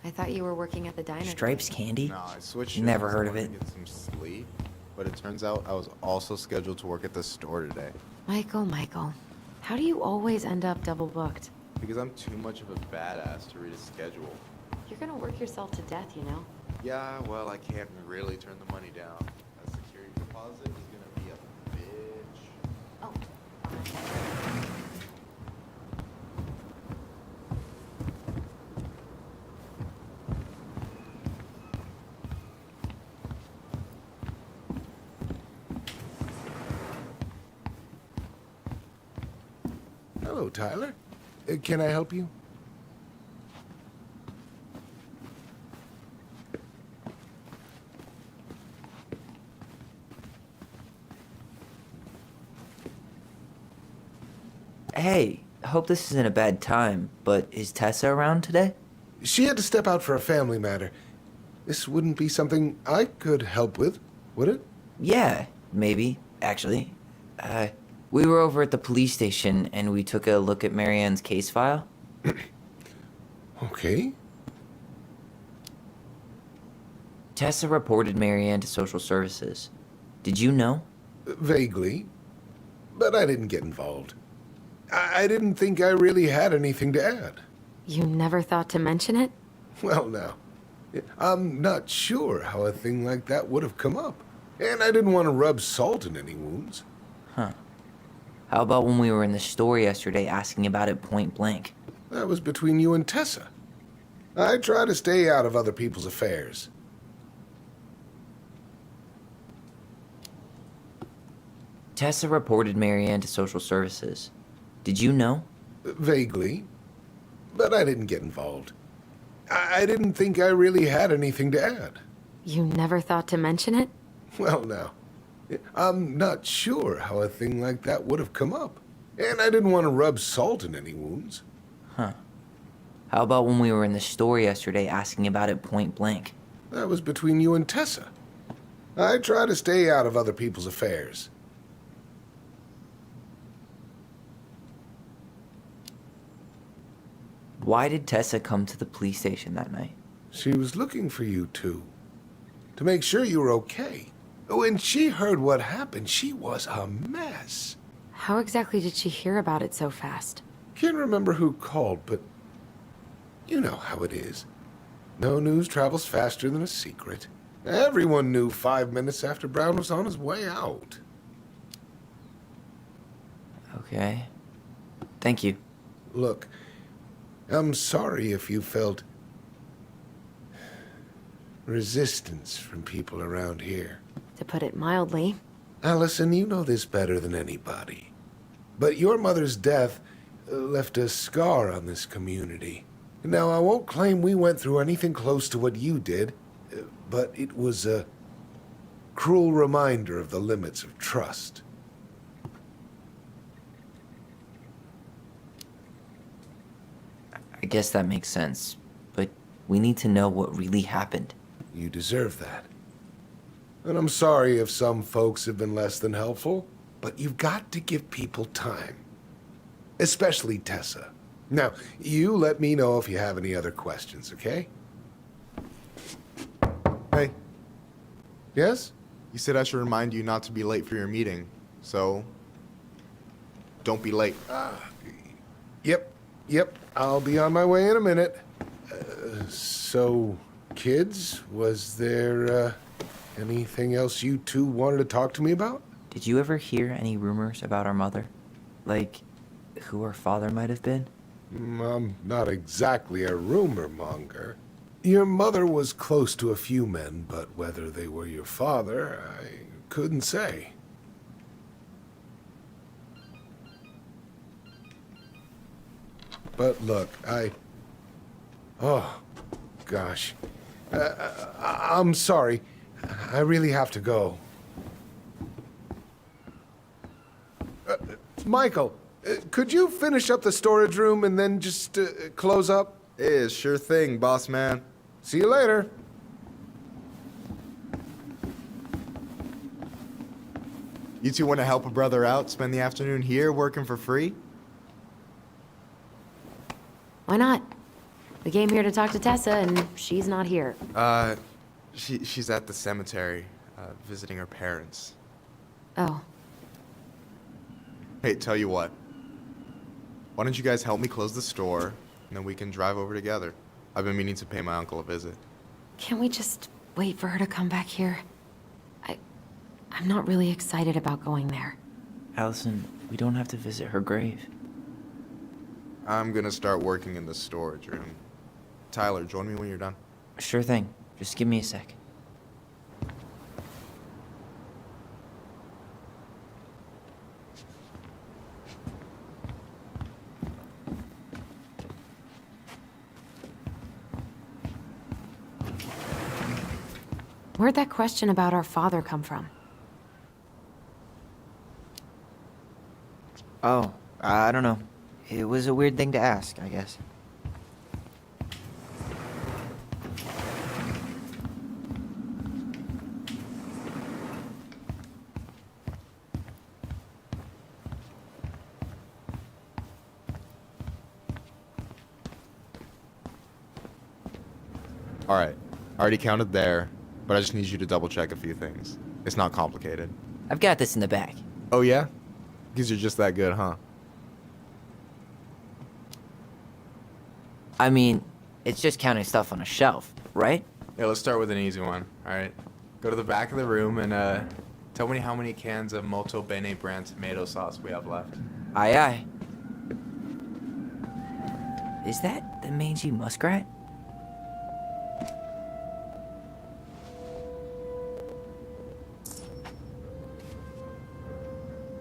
I thought you were working at the diner. Stripes candy? No, I switched. Never shifts. I heard of wanted it. to get some sleep, but it turns out I was also scheduled to work at the store today. Michael, how do you always end up double booked? Because I'm too much of a badass to read a schedule. You're gonna work yourself to death, you know? Yeah, well, I can't really turn the money down. That security deposit is gonna be a bitch. Oh. Hello, Tyler. Can I help you? Hey, hope this isn't a bad time, but is Tessa around today? She had to step out for a family matter. This wouldn't be something I could help with, would it? Yeah, maybe, actually. We were over at the police station and we took a look at Marianne's case file. Okay. Tessa reported Marianne to social services. Did you know? Vaguely. But I didn't get involved. I didn't think I really had anything to add. You never thought to mention it? Well, now, I'm not sure how a thing like that would have come up. And I didn't want to rub salt in any wounds. Huh. How about when we were in the store yesterday asking about it point blank? That was between you and Tessa. I try to stay out of other people's affairs. Tessa reported Marianne to social services. Did you know? Vaguely. But I didn't get involved. I didn't think I really had anything to add. You never thought to mention it? Well, now, I'm not sure how a thing like that would have come up. And I didn't want to rub salt in any wounds. Huh. How about when we were in the store yesterday asking about it point blank? That was between you and Tessa. I try to stay out of other people's affairs. Why did Tessa come to the police station that night? She was looking for you two. To make sure you were okay. When she heard what happened, she was a mess. How exactly did she hear about it so fast? Can't remember who called, but you know how it is. No news travels faster than a secret. Everyone knew 5 minutes after Brown was on his way out. Okay. Thank you. Look, I'm sorry if you felt resistance from people around here. To put it mildly. Allison, you know this better than anybody. But your mother's death left a scar on this community. Now, I won't claim we went through anything close to what you did, but it was a cruel reminder of the limits of trust. I guess that makes sense, but we need to know what really happened. You deserve that. And I'm sorry if some folks have been less than helpful, but you've got to give people time. Especially Tessa. Now, you let me know if you have any other questions, okay? Hey, Yes? you said I should remind you not to be late for your meeting, so don't be late. Yep, I'll be on my way in a minute. So, kids, was there, anything else you two wanted to talk to me about? Did you ever hear any rumors about our mother? Like, who her father might have been? I'm not exactly a rumor monger. Your mother was close to a few men, but whether they were your father, I couldn't say. But look, oh, gosh. I'm sorry. I really have to go. Michael, could you finish up the storage room and then just close up? Sure thing, boss man. See you later. You two want to help a brother out, spend the afternoon here working for free? Why not? We came here to talk to Tessa, and she's not here. She's at the cemetery, visiting her parents. Oh. Hey, tell you what. Why don't you guys help me close the store, and then we can drive over together? I've been meaning to pay my uncle a visit. Can't we just wait for her to come back here? I'm not really excited about going there. Allison, we don't have to visit her grave. I'm gonna start working in the storage room. Tyler, join me when you're done. Sure thing. Just give me a sec. Where'd that question about our father come from? Oh, I don't know. It was a weird thing to ask, I guess. Alright, I already counted there, but I just need you to double check a few things. It's not complicated. I've got this in the back. Oh yeah? Because you're just that good, huh? I mean, it's just counting stuff on a shelf, right? Yeah, let's start with an easy one, alright? Go to the back of the room and tell me how many cans of Molto Bene brand tomato sauce we have left. Aye aye. Is that the mangy muskrat?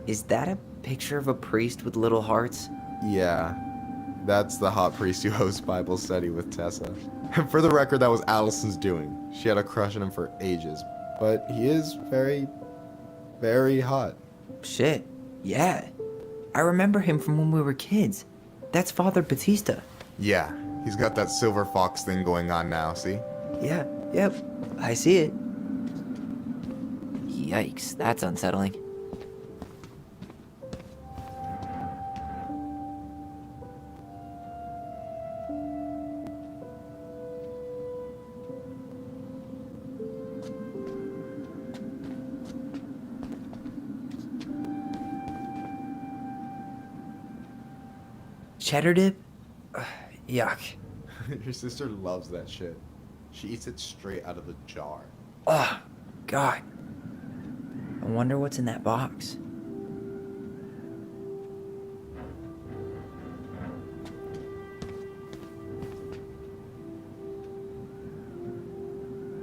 Is that a picture of a priest with little hearts? Yeah, that's the hot priest who hosts Bible study with Tessa. For the record, that was Allison's doing. She had a crush on him for ages, but he is very, very hot. Shit, yeah. I remember him from when we were kids. That's Father Batista. Yeah, he's got that silver fox thing going on now, see? Yeah, yep, I see it. Yikes, that's unsettling. Cheddar dip? Ugh, yuck. Your sister loves that shit. She eats it straight out of the jar. Ugh, God. I wonder what's in that box.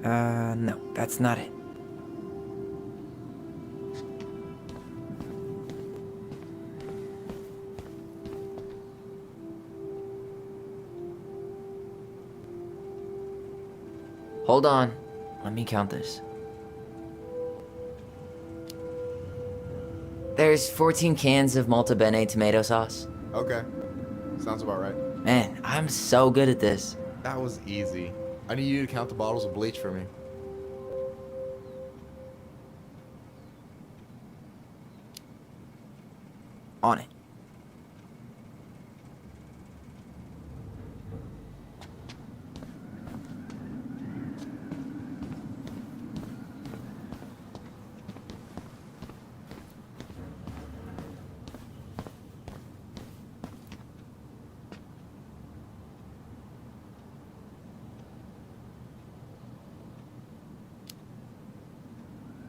No, that's not it. Hold on. Let me count this. There's 14 cans of Molto Bene tomato sauce. Okay, sounds about right. Man, I'm so good at this. That was easy. I need you to count the bottles of bleach for me. On it.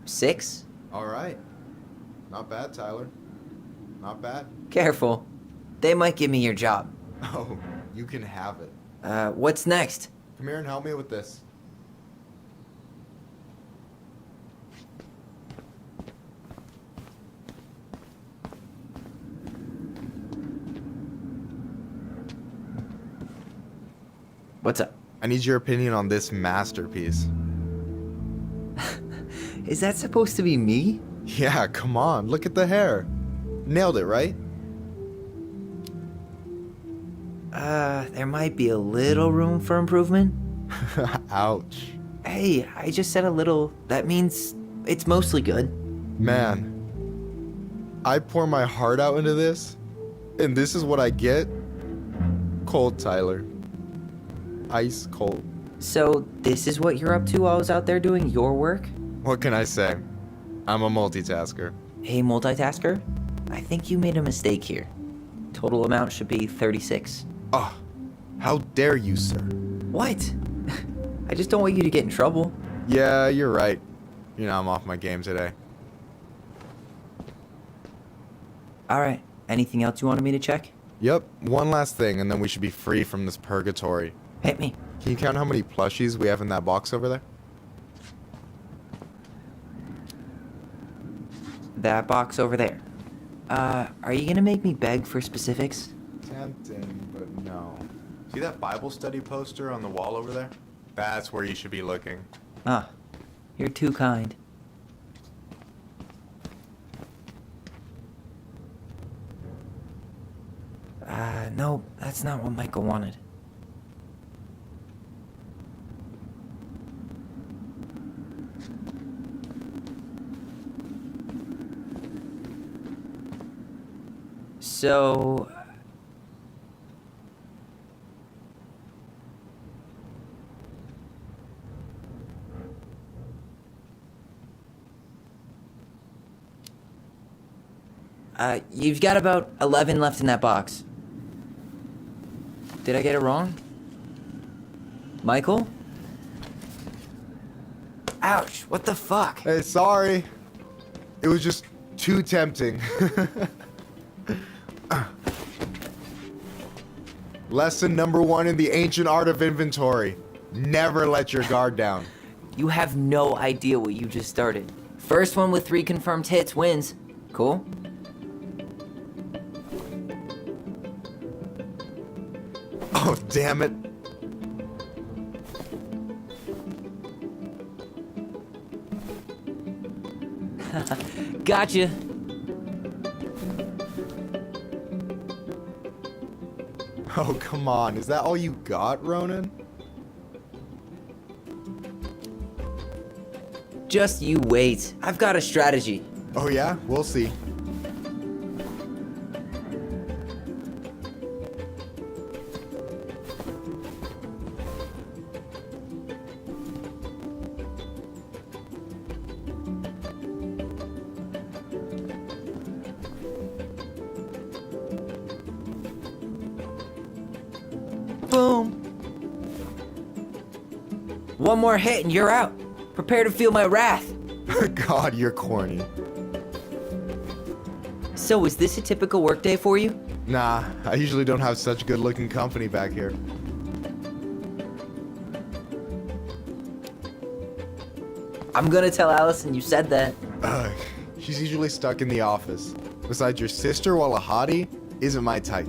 Six? All right. Not bad, Tyler. Not bad. Careful. They might give me your job. Oh, you can have it. What's next? Come here and help me with this. What's up? I need your opinion on this masterpiece. Is that supposed to be me? Yeah, come on. Look at the hair. Nailed it, right? There might be a little room for improvement. Ouch. Hey, I just said a little. That means it's mostly good. Man, I pour my heart out into this, and this is what I get? Cold, Tyler. Ice cold. So, this is what you're up to while I was out there doing your work? What can I say? I'm a multitasker. Hey, multitasker. I think you made a mistake here. Total amount should be 36. Oh, how dare you, sir? What? I just don't want you to get in trouble. Yeah, you're right. You know, I'm off my game today. Alright, anything else you wanted me to check? Yep, one last thing, and then we should be free from this purgatory. Hit me. Can you count how many plushies we have in that box over there? That box over there. Are you gonna make me beg for specifics? Tempting, but no. See that Bible study poster on the wall over there? That's where you should be looking. Ah, you're too kind. No, that's not what Michael wanted. So... you've got about 11 left in that box. Did I get it wrong? Michael? Ouch, what the fuck? Hey, sorry. It was just too tempting. Lesson number 1 in the ancient art of inventory. Never let your guard down. You have no idea what you just started. First one with 3 confirmed hits wins. Cool? Oh, damn it. Gotcha. Oh, come on. Is that all you got, Ronan? Just you wait. I've got a strategy. Oh, yeah? We'll see. Boom. One more hit and you're out. Prepare to feel my wrath. God, you're corny. So is this a typical workday for you? Nah, I usually don't have such good-looking company back here. I'm gonna tell Allison you said that. Ugh, she's usually stuck in the office. Besides, your sister, while a hottie, isn't my type.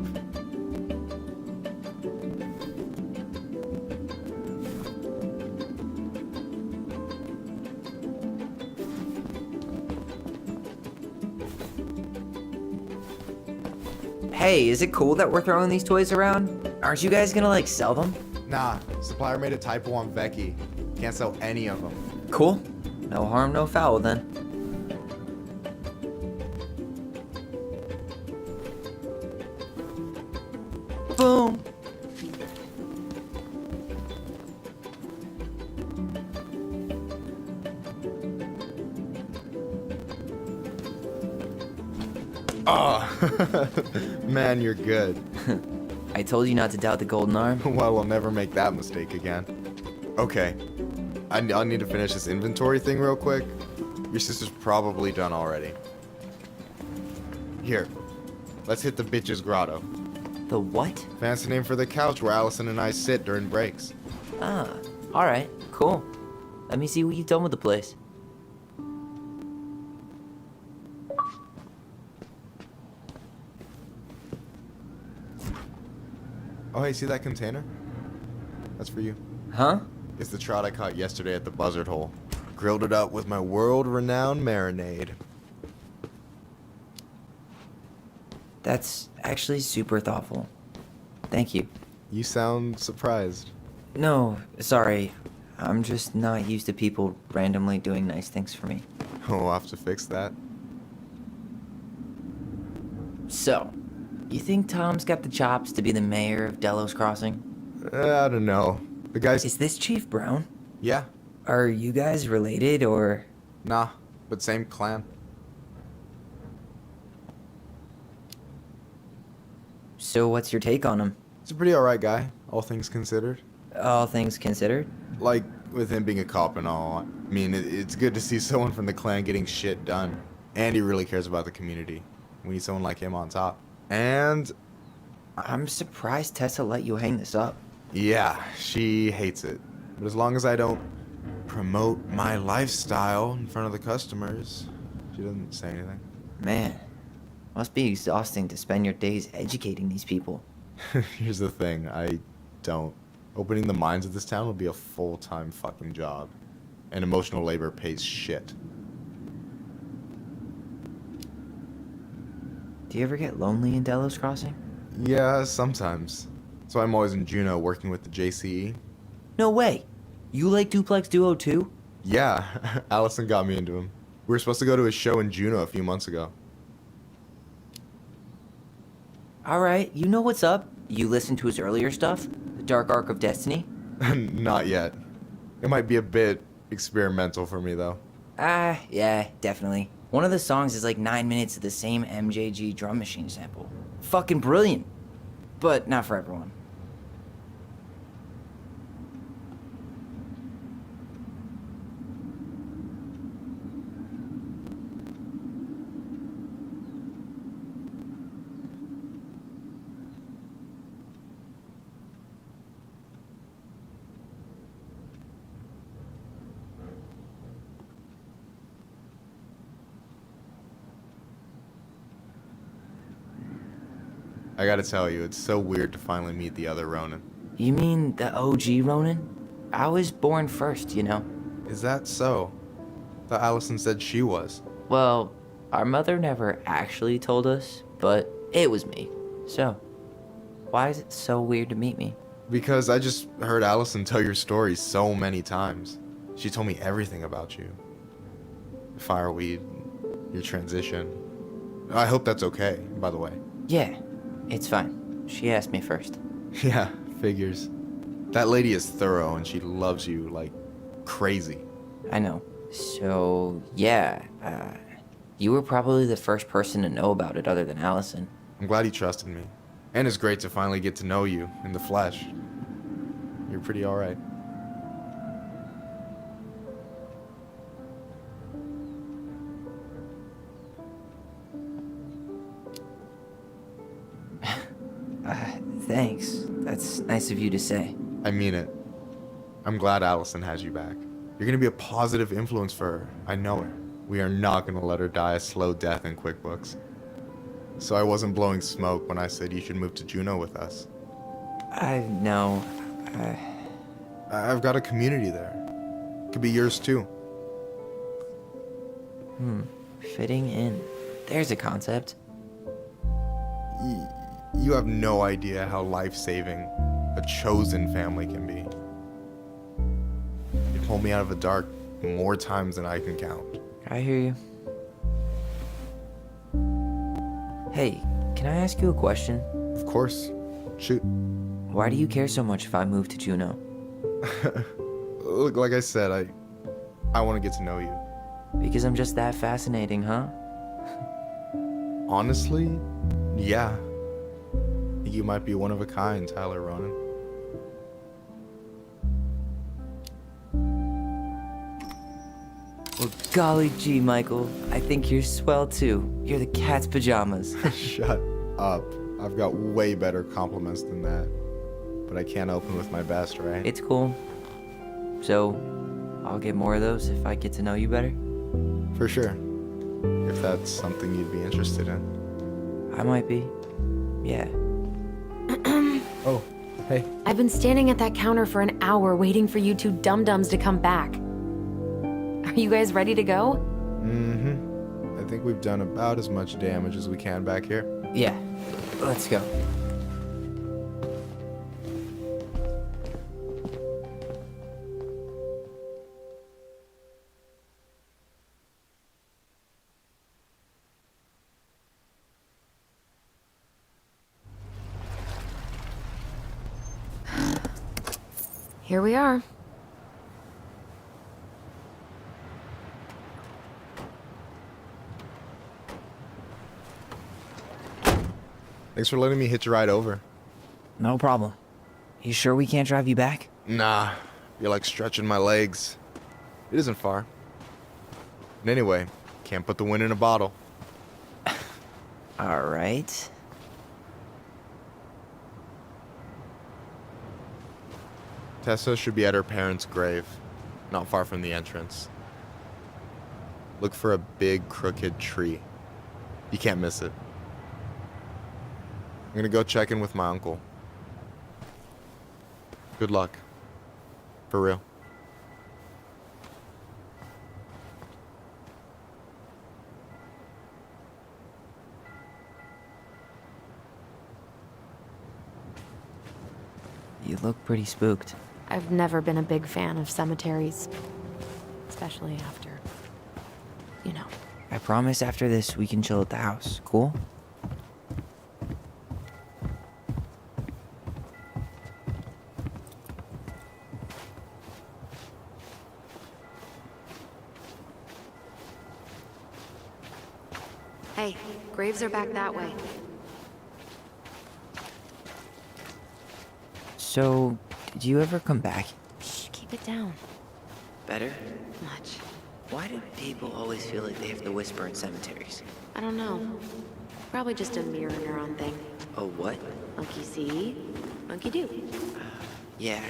Hey, is it cool that we're throwing these toys around? Aren't you guys gonna, like, sell them? Nah, supplier made a typo on Becky. Can't sell any of them. Cool. No harm, no foul then. Boom. Oh, man, you're good. I told you not to doubt the golden arm. Well, we'll never make that mistake again. Okay, I'll need to finish this inventory thing real quick. Your sister's probably done already. Here, let's hit the bitch's grotto. The what? Fancy name for the couch where Allison and I sit during breaks. Ah, alright, cool. Let me see what you've done with the place. Oh, hey, see that container? That's for you. Huh? It's the trout I caught yesterday at the buzzard hole. Grilled it up with my world-renowned marinade. That's actually super thoughtful. Thank you. You sound surprised. No, sorry. I'm just not used to people randomly doing nice things for me. We'll have to fix that. So, you think Tom's got the chops to be the mayor of Delos Crossing? I don't know. The guy's... Is this Chief Brown? Yeah. Are you guys related, or...? Nah, but same clan. So what's your take on him? He's a pretty alright guy, all things considered. All things considered? Like, with him being a cop and all, I mean, it's good to see someone from the clan getting shit done. And he really cares about the community. We need someone like him on top. And... I'm surprised Tessa let you hang this up. yeah, she hates it. But as long as I don't promote my lifestyle in front of the customers, she doesn't say anything. Man, must be exhausting to spend your days educating these people. Here's the thing, I don't. Opening the mines of this town will be a full-time fucking job. And emotional labor pays shit. Do you ever get lonely in Delos Crossing? Yeah, sometimes. So I'm always in Juneau working with the JCE. No way. You like Duplex Duo too? Yeah, Allison got me into him. We were supposed to go to his show in Juneau a few months ago. Alright, you know what's up. You listened to his earlier stuff? The Dark Arc of Destiny? Not yet. It might be a bit experimental for me, though. Yeah, definitely. One of the songs is like 9 minutes of the same MJG drum machine sample. Fucking brilliant. But not for everyone. I gotta tell you, it's so weird to finally meet the other Ronin. You mean the OG Ronin? I was born first, you know? Is that so? Thought Allison said she was. Well, our mother never actually told us, but it was me. So, why is it so weird to meet me? Because I just heard Allison tell your story so many times. She told me everything about you. Fireweed, your transition. I hope that's okay, by the way. Yeah, it's fine. She asked me first. Yeah, figures. That lady is thorough and she loves you like crazy. I know. So, yeah, you were probably the first person to know about it other than Allison. I'm glad he trusted me. And it's great to finally get to know you in the flesh. You're pretty alright. Thanks. That's nice of you to say. I mean it. I'm glad Allison has you back. You're gonna be a positive influence for her. I know her. We are not gonna let her die a slow death in QuickBooks. So I wasn't blowing smoke when I said you should move to Juneau with us. I know. I've got a community there. Could be yours too. Fitting in. There's a concept. You have no idea how life-saving a chosen family can be. It pulled me out of the dark more times than I can count. I hear you. Hey, can I ask you a question? Of course. Shoot. Why do you care so much if I move to Juneau? Look, like I said, I want to get to know you. Because I'm just that fascinating, huh? Honestly, yeah. You might be one of a kind, Tyler Ronan. Well, golly gee, Michael. I think you're swell too. You're the cat's pajamas. Shut up. I've got way better compliments than that. But I can't open with my best, right? It's cool. So, I'll get more of those if I get to know you better? For sure. If that's something you'd be interested in. I might be. Yeah. Oh, hey. I've been standing at that counter for an hour waiting for you two dum-dums to come back. Are you guys ready to go? Mm-hmm. I think we've done about as much damage as we can back here. Yeah. Let's go. Here we are. Thanks for letting me hitch a ride over. No problem. You sure we can't drive you back? Nah, you're like stretching my legs. It isn't far. And anyway, can't put the wind in a bottle. All right. Tessa should be at her parents' grave, not far from the entrance. Look for a big crooked tree. You can't miss it. I'm gonna go check in with my uncle. Good luck. For real. You look pretty spooked. I've never been a big fan of cemeteries. Especially after, you know. I promise after this we can chill at the house, cool? Hey, graves are back that way. So, did you ever come back? Shh, keep it down. Better? Much. Why do people always feel like they have to whisper in cemeteries? I don't know. Probably just a mirror neuron thing. Oh, what? Monkey see, monkey do. Yeah.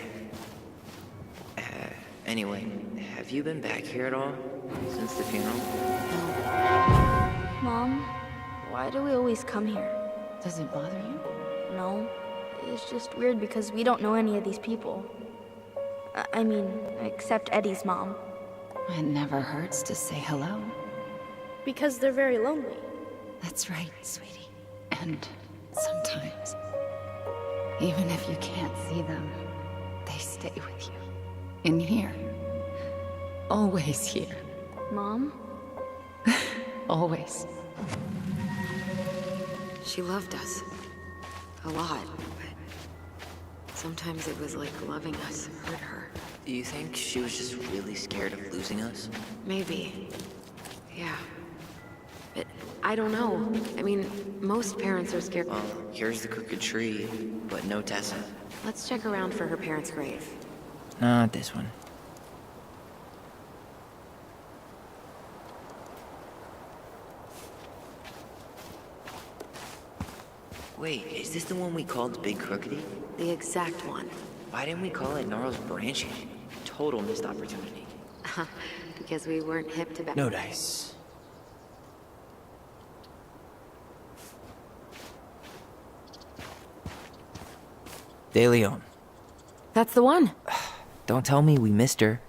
Anyway, have you been back here at all? Since the funeral? Mom, why do we always come here? Does it bother you? No, it's just weird because we don't know any of these people. I mean, except Eddie's mom. It never hurts to say hello. Because they're very lonely. That's right, sweetie. And sometimes, even if you can't see them, they stay with you. In here. Always here. Mom? Always. She loved us. A lot, but sometimes it was like loving us hurt her. Do you think she was just really scared of losing us? Maybe. Yeah. But I don't know. I mean, most parents are scared. Well, here's the crooked tree, but no Tessa. Let's check around for her parents' grave. Not this one. Wait, is this the one we called Big Crookedy? The exact one. Why didn't we call it Gnarls Branching? Total missed opportunity. Because we weren't hip to No dice. De Leon. That's the one. Don't tell me we missed her.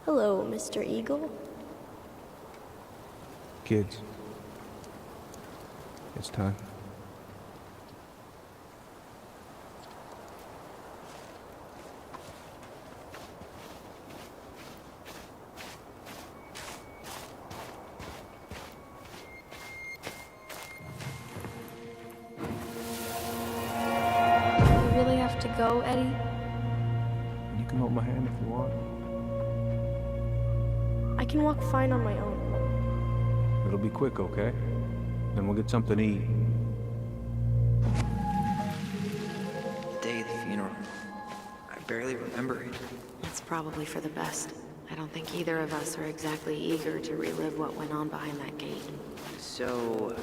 Hello, Mr. Eagle. Kids. It's time. You really have to go, Eddie? You can hold my hand if you want. I can walk fine on my own. It'll be quick, okay? Then we'll get something to eat. The day of the funeral. I barely remember it. It's probably for the best. I don't think either of us are exactly eager to relive what went on behind that gate. So...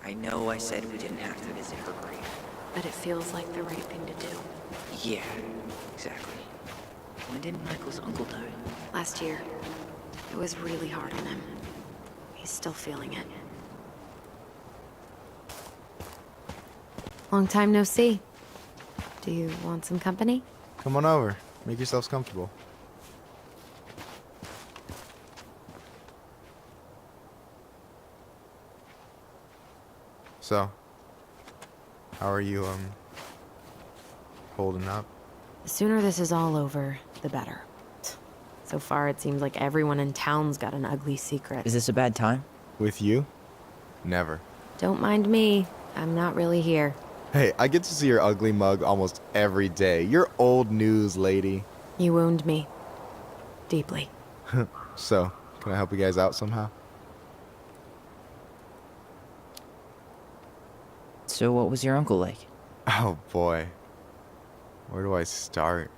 I know I said we didn't have to visit her grave. But it feels like the right thing to do. Yeah, exactly. When did Michael's uncle die? Last year. It was really hard on him. He's still feeling it. Long time no see. Do you want some company? Come on over. Make yourselves comfortable. So, how are you, holding up? The sooner this is all over, the better. So far, it seems like everyone in town's got an ugly secret. Is this a bad time? With you? Never. Don't mind me. I'm not really here. Hey, I get to see your ugly mug almost every day. You're old news, lady. You wound me. Deeply. So, can I help you guys out somehow? So what was your uncle like? Oh boy. Where do I start?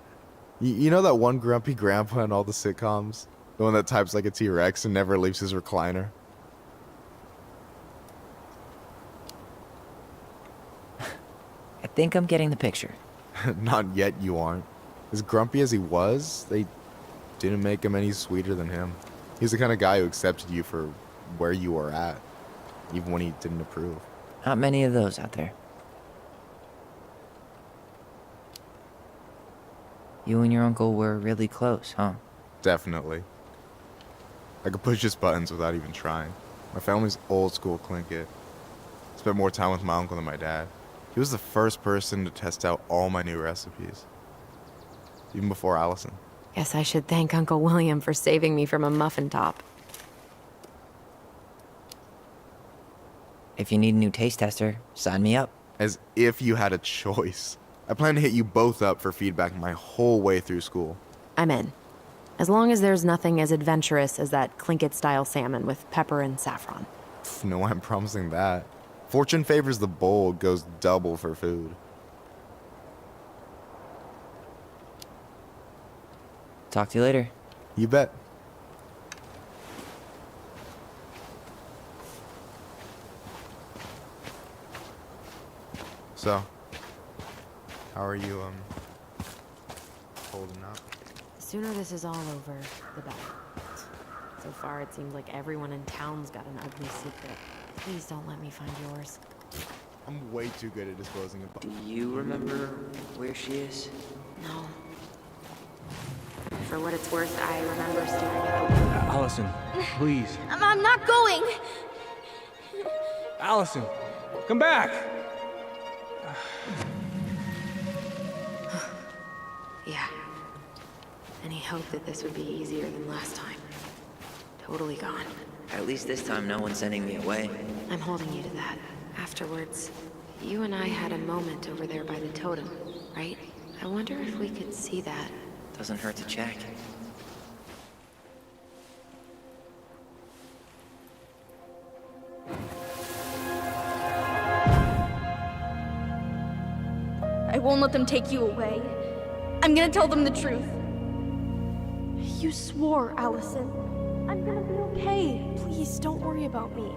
You know that one grumpy grandpa in all the sitcoms? The one that types like a T-Rex and never leaves his recliner? I think I'm getting the picture. Not yet, you aren't. As grumpy as he was, they didn't make him any sweeter than him. He's the kind of guy who accepted you for where you were at, even when he didn't approve. Not many of those out there. You and your uncle were really close, huh? Definitely. I could push his buttons without even trying. My family's old school Tlingit. Spent more time with my uncle than my dad. He was the first person to test out all my new recipes. Even before Allison. Guess I should thank Uncle William for saving me from a muffin top. If you need a new taste tester, sign me up. As if you had a choice. I plan to hit you both up for feedback my whole way through school. I'm in. As long as there's nothing as adventurous as that Tlingit-style salmon with pepper and saffron. No, I'm promising that. Fortune favors the bold, goes double for food. Talk to you later. You bet. So, how are you, holding up? The sooner this is all over, the better. So far, it seems like everyone in town's got an ugly secret. Please don't let me find yours. I'm way too good at disposing of... Do you remember where she is? No. For what it's worth, I remember staring at the window. Allison, please. I'm not going! Allison, come back! Yeah. Any hope that this would be easier than last time? Totally gone. At least this time no one's sending me away. I'm holding you to that. Afterwards, you and I had a moment over there by the totem, right? I wonder if we could see that. Doesn't hurt to check. I won't let them take you away. I'm gonna tell them the truth. You swore, Allison. I'm gonna be okay. Please, don't worry about me.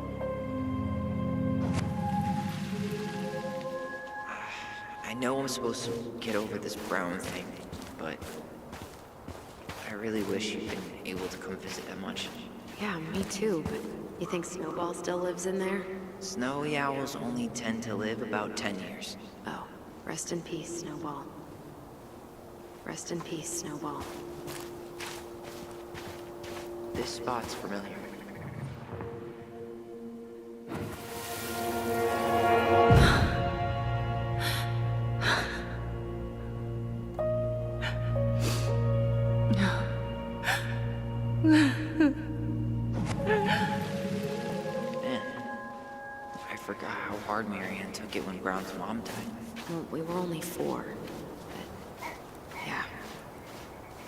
I know I'm supposed to get over this Brown thing, but I really wish you'd been able to come visit that much. Yeah, me too, but you think Snowball still lives in there? Snowy owls only tend to live about 10 years. Oh, rest in peace, Snowball. Rest in peace, Snowball. This spot's familiar. Forgot how hard Marianne took it when Brown's mom died. Well, we were only 4. But, yeah.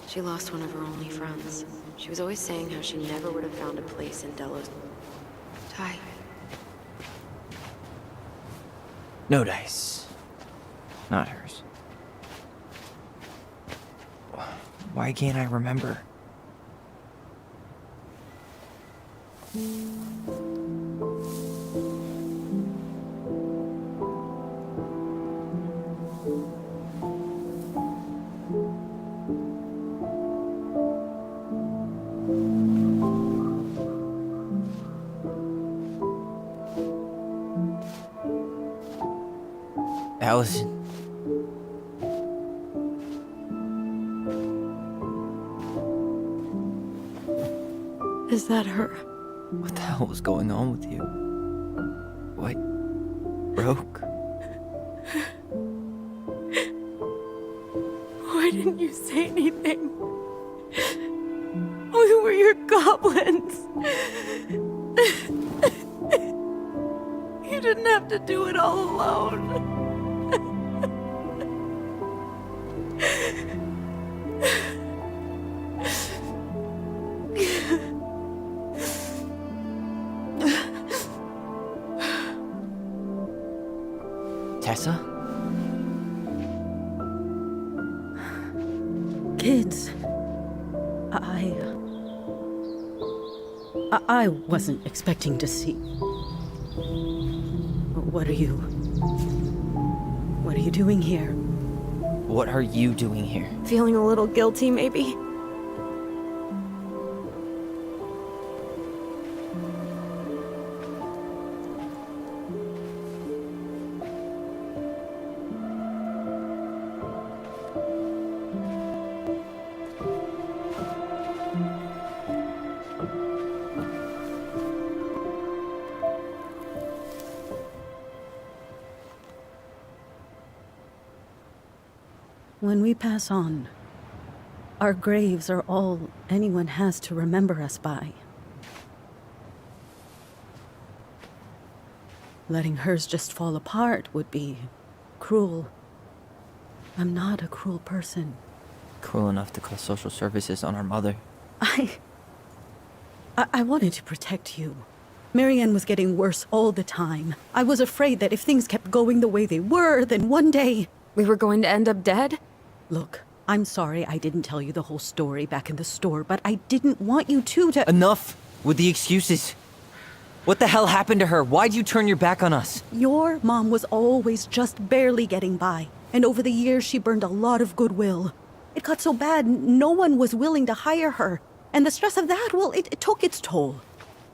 She lost one of her only friends. She was always saying how she never would have found a place in Delos. Ty. No dice. Not hers. Why can't I remember? Allison. Is that her? What the hell was going on with you? What broke? Why didn't you say anything? We were your goblins. You didn't have to do it all alone. Tessa? Kids, I wasn't expecting to see. What are you doing here? What are you doing here? Feeling a little guilty, maybe? When we pass on, our graves are all anyone has to remember us by. Letting hers just fall apart would be cruel. I'm not a cruel person. Cruel enough to call social services on our mother. I wanted to protect you. Marianne was getting worse all the time. I was afraid that if things kept going the way they were, then one day... We were going to end up dead? Look, I'm sorry I didn't tell you the whole story back in the store, but I didn't want you to... Enough with the excuses. What the hell happened to her? Why'd you turn your back on us? Your mom was always just barely getting by, and over the years she burned a lot of goodwill. It got so bad, no one was willing to hire her, and the stress of that, well, it took its toll.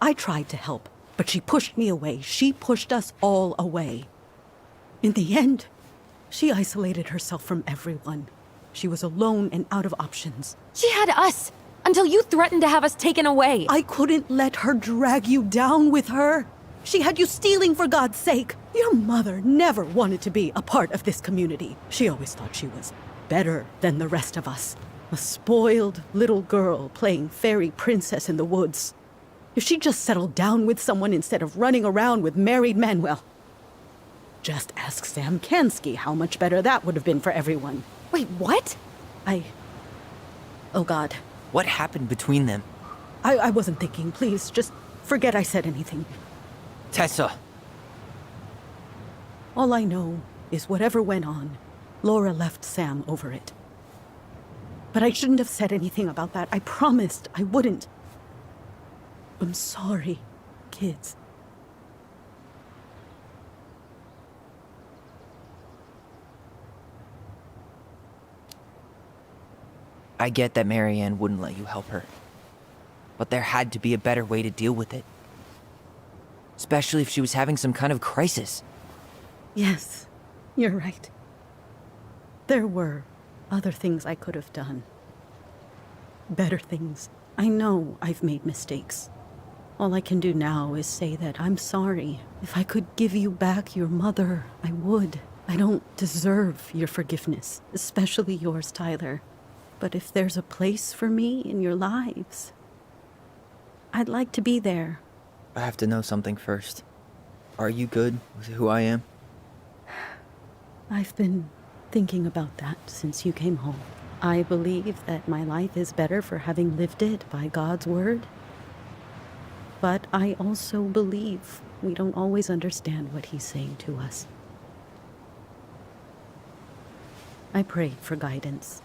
I tried to help, but she pushed me away. She pushed us all away. In the end, she isolated herself from everyone. She was alone and out of options. She had us! Until you threatened to have us taken away. I couldn't let her drag you down with her. She had you stealing for God's sake. Your mother never wanted to be a part of this community. She always thought she was better than the rest of us. A spoiled little girl playing fairy princess in the woods. If she just settled down with someone instead of running around with married men, well, just ask Sam Kansky how much better that would have been for everyone. Wait, what? Oh God. What happened between them? I wasn't thinking. Please, just forget I said anything. Tessa! All I know is whatever went on, Laura left Sam over it. But I shouldn't have said anything about that. I promised I wouldn't. I'm sorry, kids. I get that Marianne wouldn't let you help her. But there had to be a better way to deal with it. Especially if she was having some kind of crisis. Yes, you're right. There were other things I could have done. Better things. I know I've made mistakes. All I can do now is say that I'm sorry. If I could give you back your mother, I would. I don't deserve your forgiveness, especially yours, Tyler. But if there's a place for me in your lives, I'd like to be there. I have to know something first. Are you good with who I am? I've been thinking about that since you came home. I believe that my life is better for having lived it by God's word. But I also believe we don't always understand what he's saying to us. I prayed for guidance,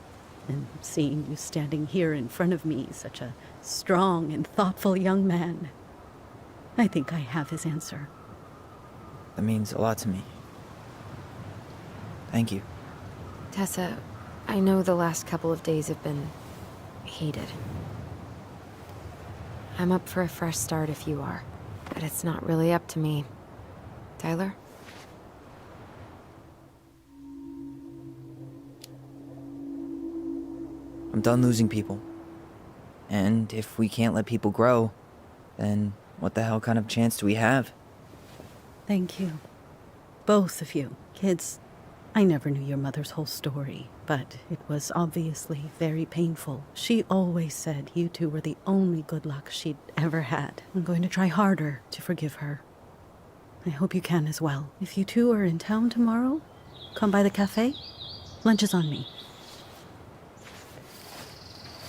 and seeing you standing here in front of me, such a strong and thoughtful young man, I think I have his answer. That means a lot to me. Thank you. Tessa, I know the last couple of days have been heated. I'm up for a fresh start if you are, but it's not really up to me. Tyler? I'm done losing people. And if we can't let people grow, then what the hell kind of chance do we have? Thank you. Both of you. Kids, I never knew your mother's whole story, but it was obviously very painful. She always said you two were the only good luck she'd ever had. I'm going to try harder to forgive her. I hope you can as well. If you two are in town tomorrow, come by the cafe. Lunch is on me.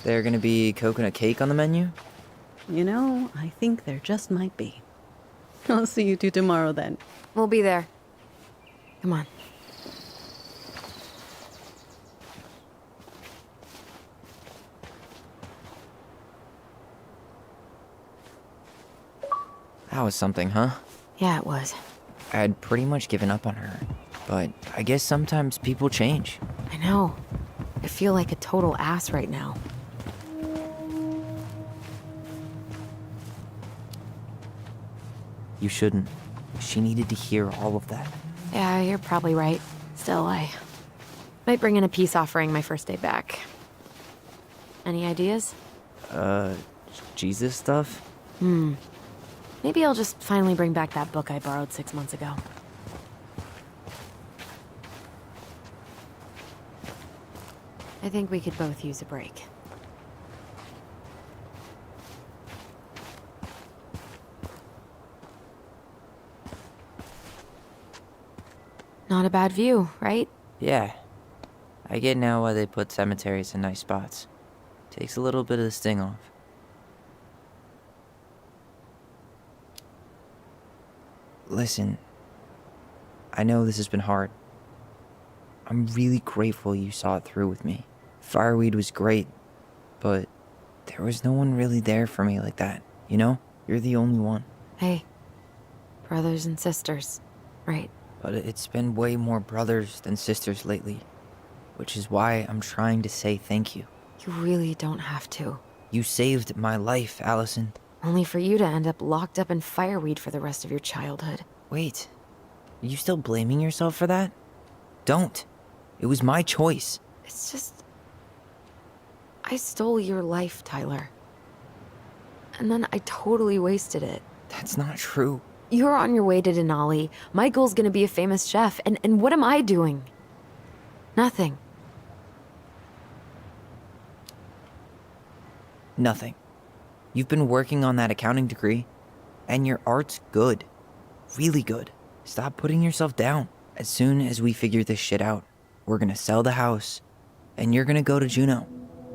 There gonna be coconut cake on the menu? You know, I think there just might be. I'll see you two tomorrow then. We'll be there. Come on. That was something, huh? Yeah, it was. I had pretty much given up on her, but I guess sometimes people change. I know. I feel like a total ass right now. You shouldn't. She needed to hear all of that. Yeah, you're probably right. Still, I might bring in a peace offering my first day back. Any ideas? Jesus stuff? Maybe I'll just finally bring back that book I borrowed 6 months ago. I think we could both use a break. Not a bad view, right? Yeah. I get now why they put cemeteries in nice spots. Takes a little bit of the sting off. Listen, I know this has been hard. I'm really grateful you saw it through with me. Fireweed was great, but there was no one really there for me like that, you know? You're the only one. Hey, brothers and sisters, right? But it's been way more brothers than sisters lately, which is why I'm trying to say thank you. You really don't have to. You saved my life, Allison. Only for you to end up locked up in fireweed for the rest of your childhood. Wait, are you still blaming yourself for that? Don't. It was my choice. It's just... I stole your life, Tyler. And then I totally wasted it. That's not true. You're on your way to Denali. Michael's gonna be a famous chef, and what am I doing? Nothing. Nothing. You've been working on that accounting degree, and your art's good. Really good. Stop putting yourself down. As soon as we figure this shit out, we're gonna sell the house, and you're gonna go to Juneau.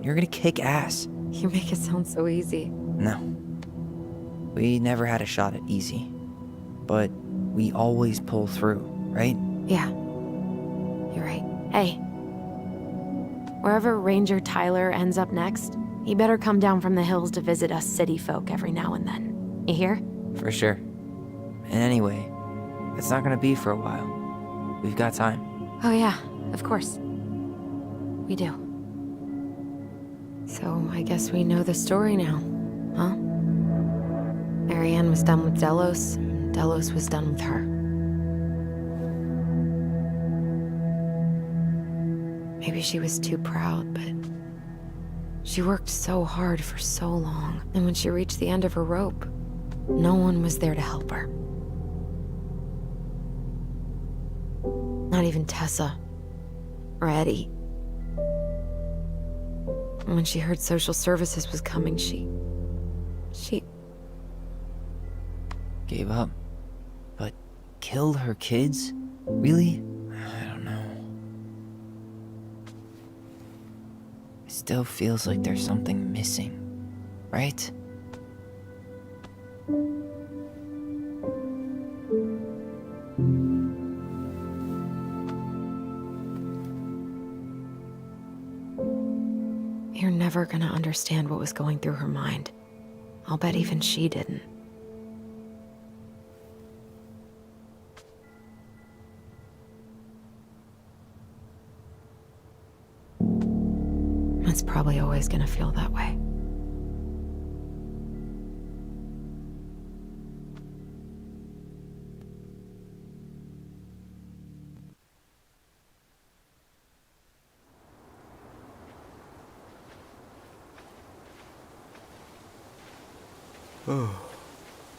You're gonna kick ass. You make it sound so easy. No. We never had a shot at easy. But we always pull through, right? Yeah. You're right. Hey. Wherever Ranger Tyler ends up next, he better come down from the hills to visit us city folk every now and then. You hear? For sure. And anyway, it's not gonna be for a while. We've got time. Oh yeah, of course. We do. So I guess we know the story now, huh? Marianne was done with Delos, and Delos was done with her. Maybe she was too proud, but she worked so hard for so long, and when she reached the end of her rope, no one was there to help her. Not even Tessa or Eddie. And when she heard social services was coming, she Gave up. But killed her kids? Really? I don't know. It still feels like there's something missing, right? You're never gonna understand what was going through her mind. I'll bet even she didn't. It's probably always gonna feel that way.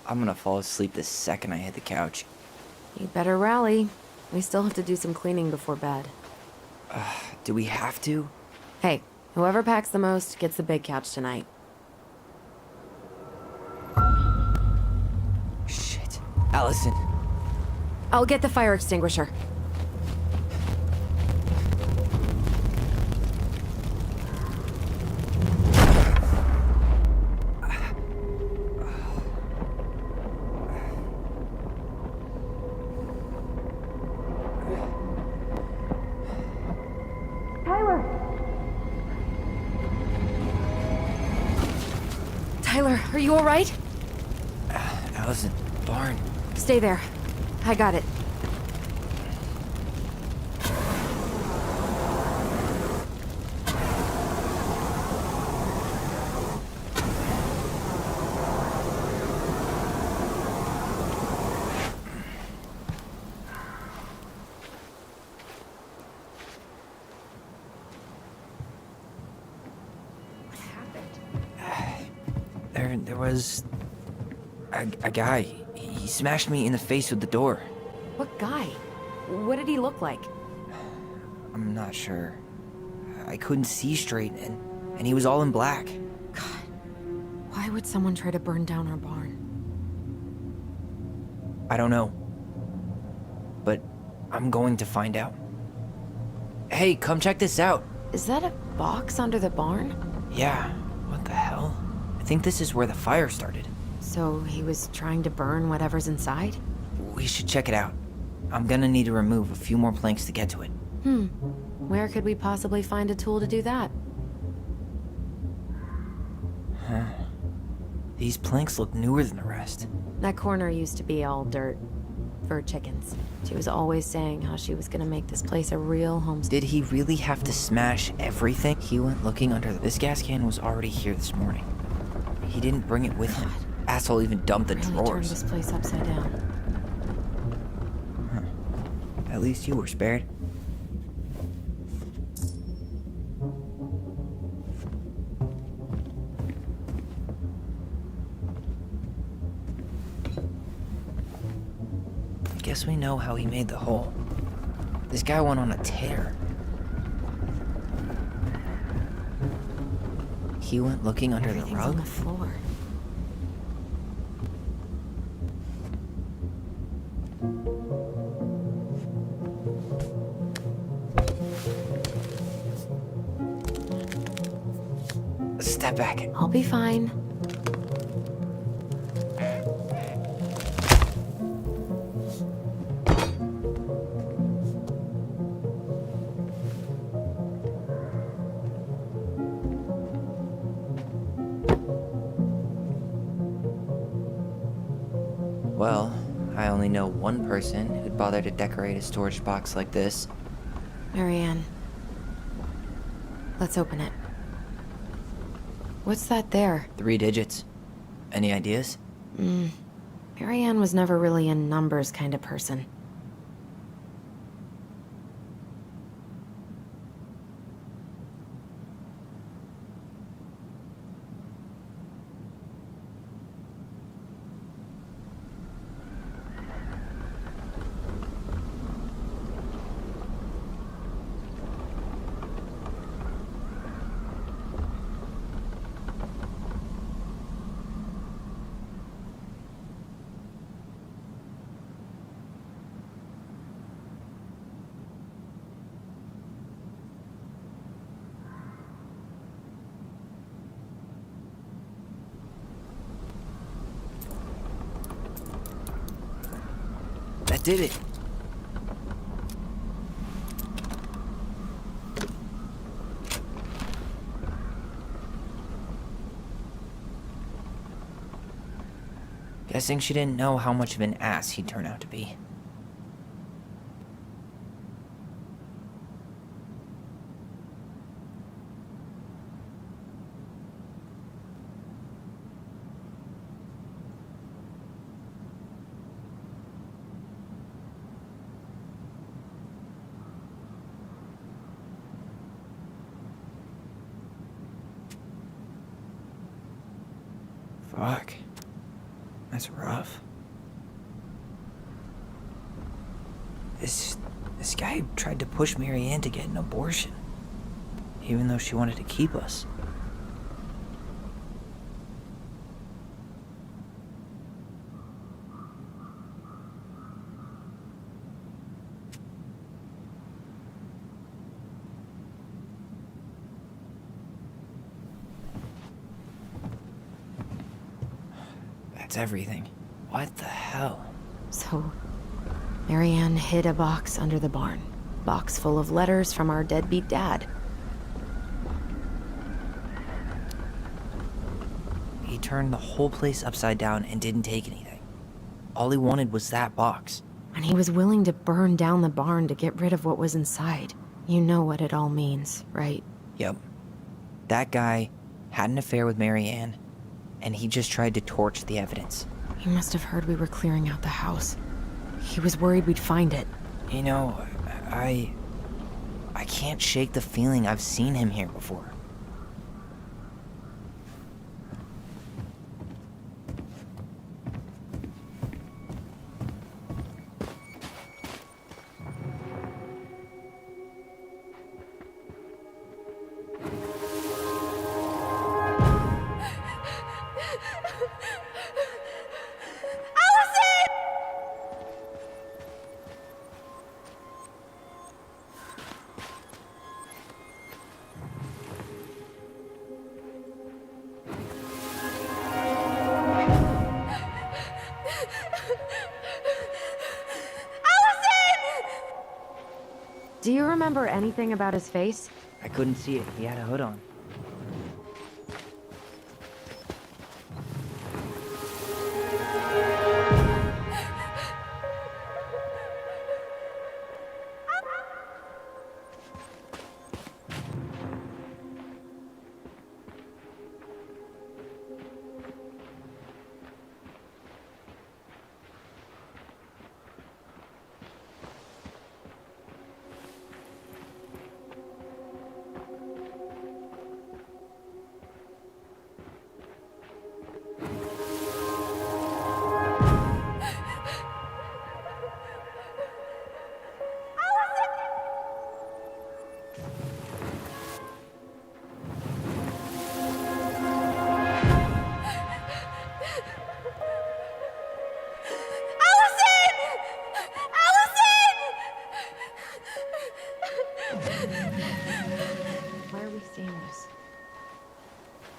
I'm gonna fall asleep the second I hit the couch. You better rally. We still have to do some cleaning before bed. Do we have to? Hey, whoever packs the most gets the big couch tonight. Shit. Allison. I'll get the fire extinguisher. Tyler, are you all right? Allison, barn. Stay there. I got it. There was a guy. He smashed me in the face with the door. What guy? What did he look like? I'm not sure. I couldn't see straight, and he was all in black. Why would someone try to burn down our barn? I don't know. But I'm going to find out. Hey, come check this out. Is that a box under the barn? Yeah, what the hell? I think this is where the fire started. So he was trying to burn whatever's inside? We should check it out. I'm gonna need to remove a few more planks to get to it. Where could we possibly find a tool to do that? Huh. These planks look newer than the rest. That corner used to be all dirt. For chickens. She was always saying how she was gonna make this place a real homestead. Did he really have to smash everything? He went looking under this gas can was already here this morning. He didn't bring it with him. Asshole even dumped the Really drawers. turned this place upside down. At least you were spared. Guess we know how he made the hole. This guy went on a tear. He went looking under the Everything's rug? on the floor. Step back. I'll be fine. Well, I only know one person who'd bother to decorate a storage box like this. Marianne. Let's open it. What's that there? 3 digits. Any ideas? Marianne was never really a numbers kind of person. That did it. Guessing she didn't know how much of an ass he'd turn out to be. Fuck. That's rough. This guy tried to push Marianne to get an abortion, even though she wanted to keep us. That's everything. What the hell? So, Marianne hid a box under the barn. Box full of letters from our deadbeat dad. He turned the whole place upside down and didn't take anything. All he wanted was that box. And he was willing to burn down the barn to get rid of what was inside. You know what it all means, right? Yep. That guy had an affair with Marianne, and he just tried to torch the evidence. He must have heard we were clearing out the house. He was worried we'd find it. You know, I can't shake the feeling I've seen him here before. remember anything about his face? I couldn't see it. He had a hood on.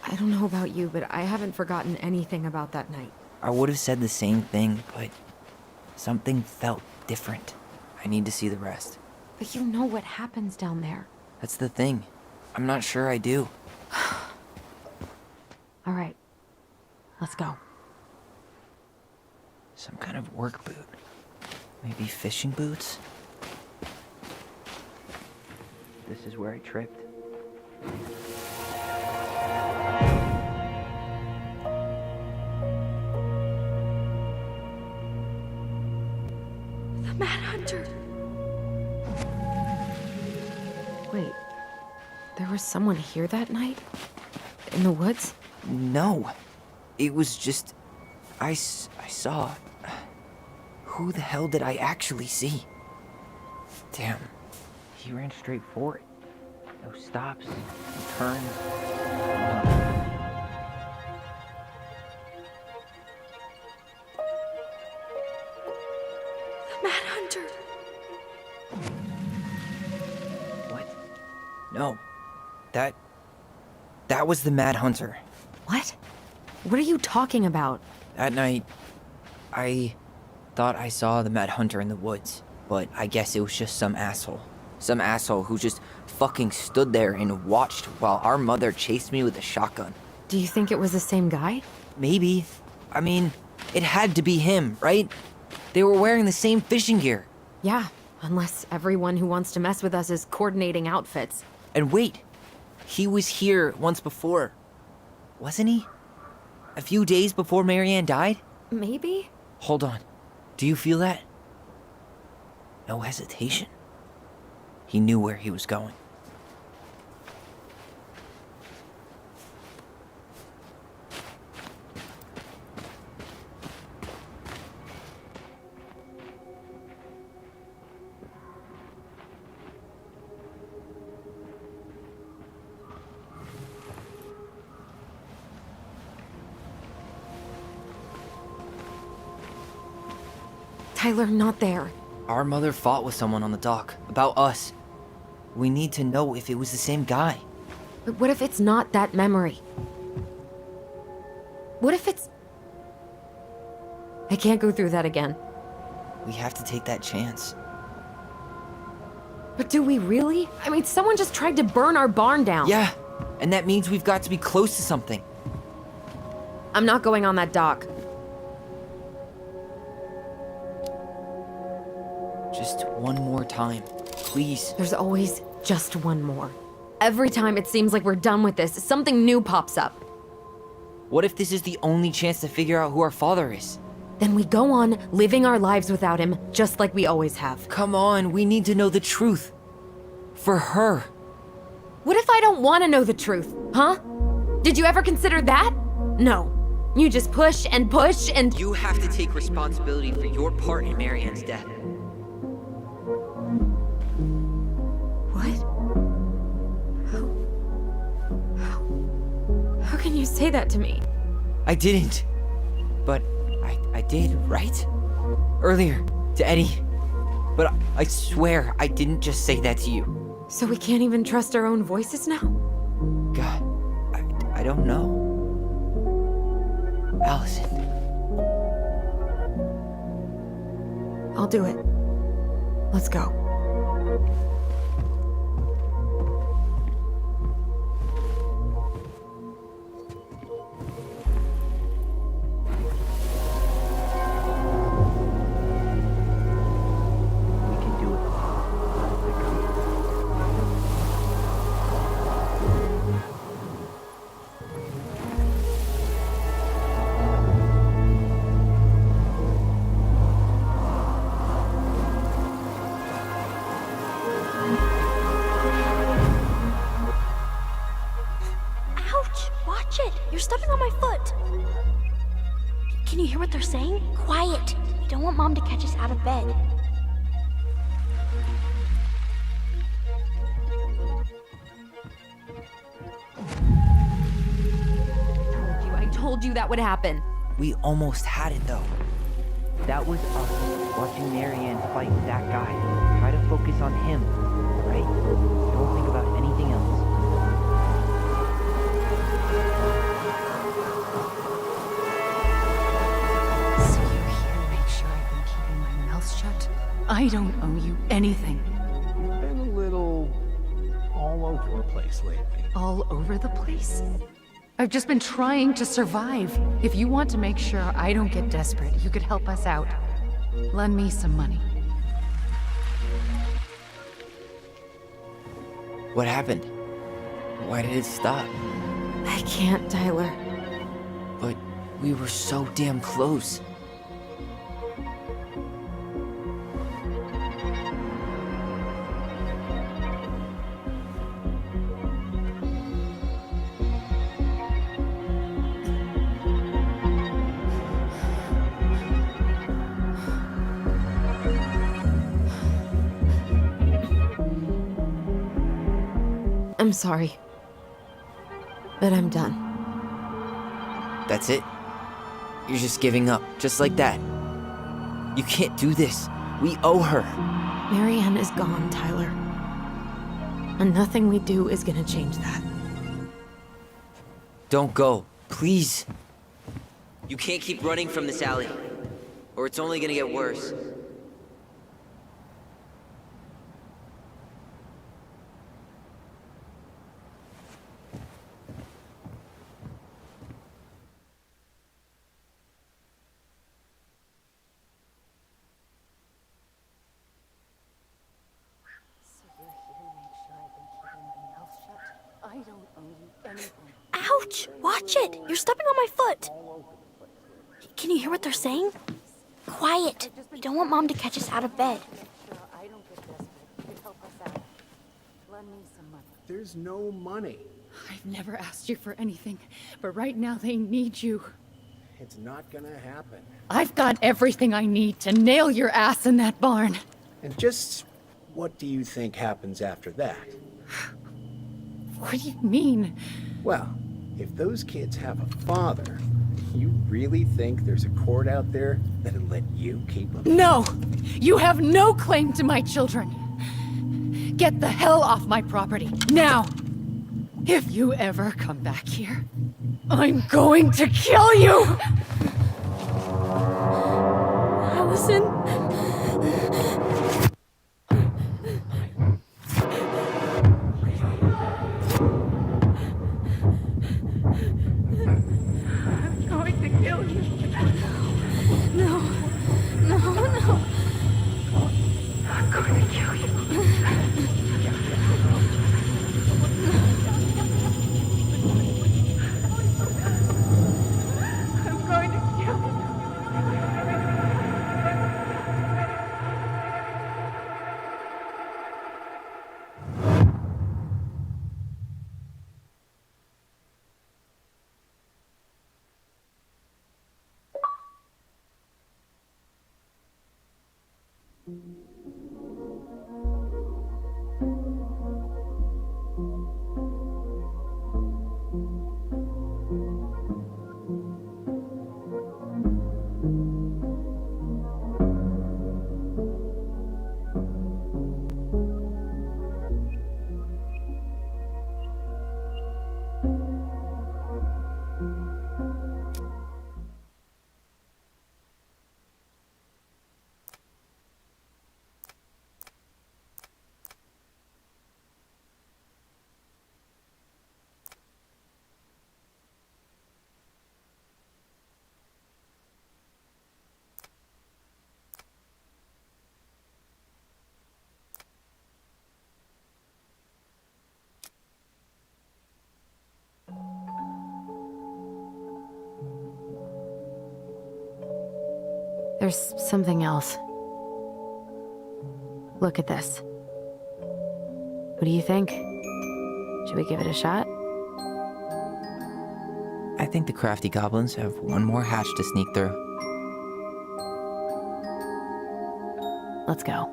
I don't know about you, but I haven't forgotten anything about that night. I would have said the same thing, but something felt different. I need to see the rest. But you know what happens down there. That's the thing. I'm not sure I do. All right, let's go. Some kind of work boot. Maybe fishing boots? This is where I tripped. The Mad Hunter. Wait, there was someone here that night? In the woods? No. It was just... I saw... Who the hell did I actually see? Damn. He ran straight for it. No stops, no turns. The Mad Hunter. What? No. That was the Mad Hunter. What? What are you talking about? That night, I thought I saw the Mad Hunter in the woods, but I guess it was just some asshole. Some asshole who just fucking stood there and watched while our mother chased me with a shotgun. Do you think it was the same guy? Maybe. I mean, it had to be him, right? They were wearing the same fishing gear. Yeah, unless everyone who wants to mess with us is coordinating outfits. And wait, he was here once before, wasn't he? A few days before Marianne died? Maybe? Hold on. Do you feel that? No hesitation. He knew where he was going. Tyler, not there. Our mother fought with someone on the dock about us. We need to know if it was the same guy. But what if it's not that memory? What if it's... I can't go through that again. We have to take that chance. But do we really? I mean, someone just tried to burn our barn down. Yeah, and that means we've got to be close to something. I'm not going on that dock. Just one more time, please. There's always just one more. Every time it seems like we're done with this, something new pops up. What if this is the only chance to figure out who our father is? Then we go on living our lives without him, just like we always have. Come on, we need to know the truth. For her. What if I don't want to know the truth, huh? Did you ever consider that? No. You just push and push and... You have to take responsibility for your part in Marianne's death. How can you say that to me? I didn't. But I did, right? Earlier, to Eddie. But I swear I didn't just say that to you. So we can't even trust our own voices now? God, I don't know. Allison. I'll do it. Let's go. You're stepping on my foot. Can you hear what they're saying? Quiet. We don't want Mom to catch us out of bed. I told you that would happen. We almost had it, though. That was us watching Marianne fight that guy. Try to focus on him, right? Don't think about anything else. So you're here to make sure I've been keeping my mouth shut? I don't owe you anything. You've been a little all over the place lately. All over the place? I've just been trying to survive. If you want to make sure I don't get desperate, you could help us out. Lend me some money. What happened? Why did it stop? I can't, Tyler. But we were so damn close. I'm sorry. But I'm done. That's it? You're just giving up, just like that. You can't do this. We owe her. Marianne is gone, Tyler. And nothing we do is gonna change that. Don't go, please. You can't keep running from this alley, or it's only gonna get worse. I don't owe you anything. Ouch! Watch it! You're stepping on my foot. Can you hear what they're saying? Quiet. We don't want Mom to catch us out of bed. Sure, I don't get desperate. You could help us out. Lend me some money. There's no money. I've never asked you for anything, but right now they need you. It's not gonna happen. I've got everything I need to nail your ass in that barn. And just what do you think happens after that? What do you mean? Well, if those kids have a father, you really think there's a court out there that'll let you keep them? No! You have no claim to my children. Get the hell off my property, now! If you ever come back here, I'm going to kill you! Allison? I'm going to kill you. No. No, no. I'm going to kill you. I'm going to kill you. There's something else. Look at this. What do you think? Should we give it a shot? I think the crafty goblins have one more hatch to sneak through. Let's go.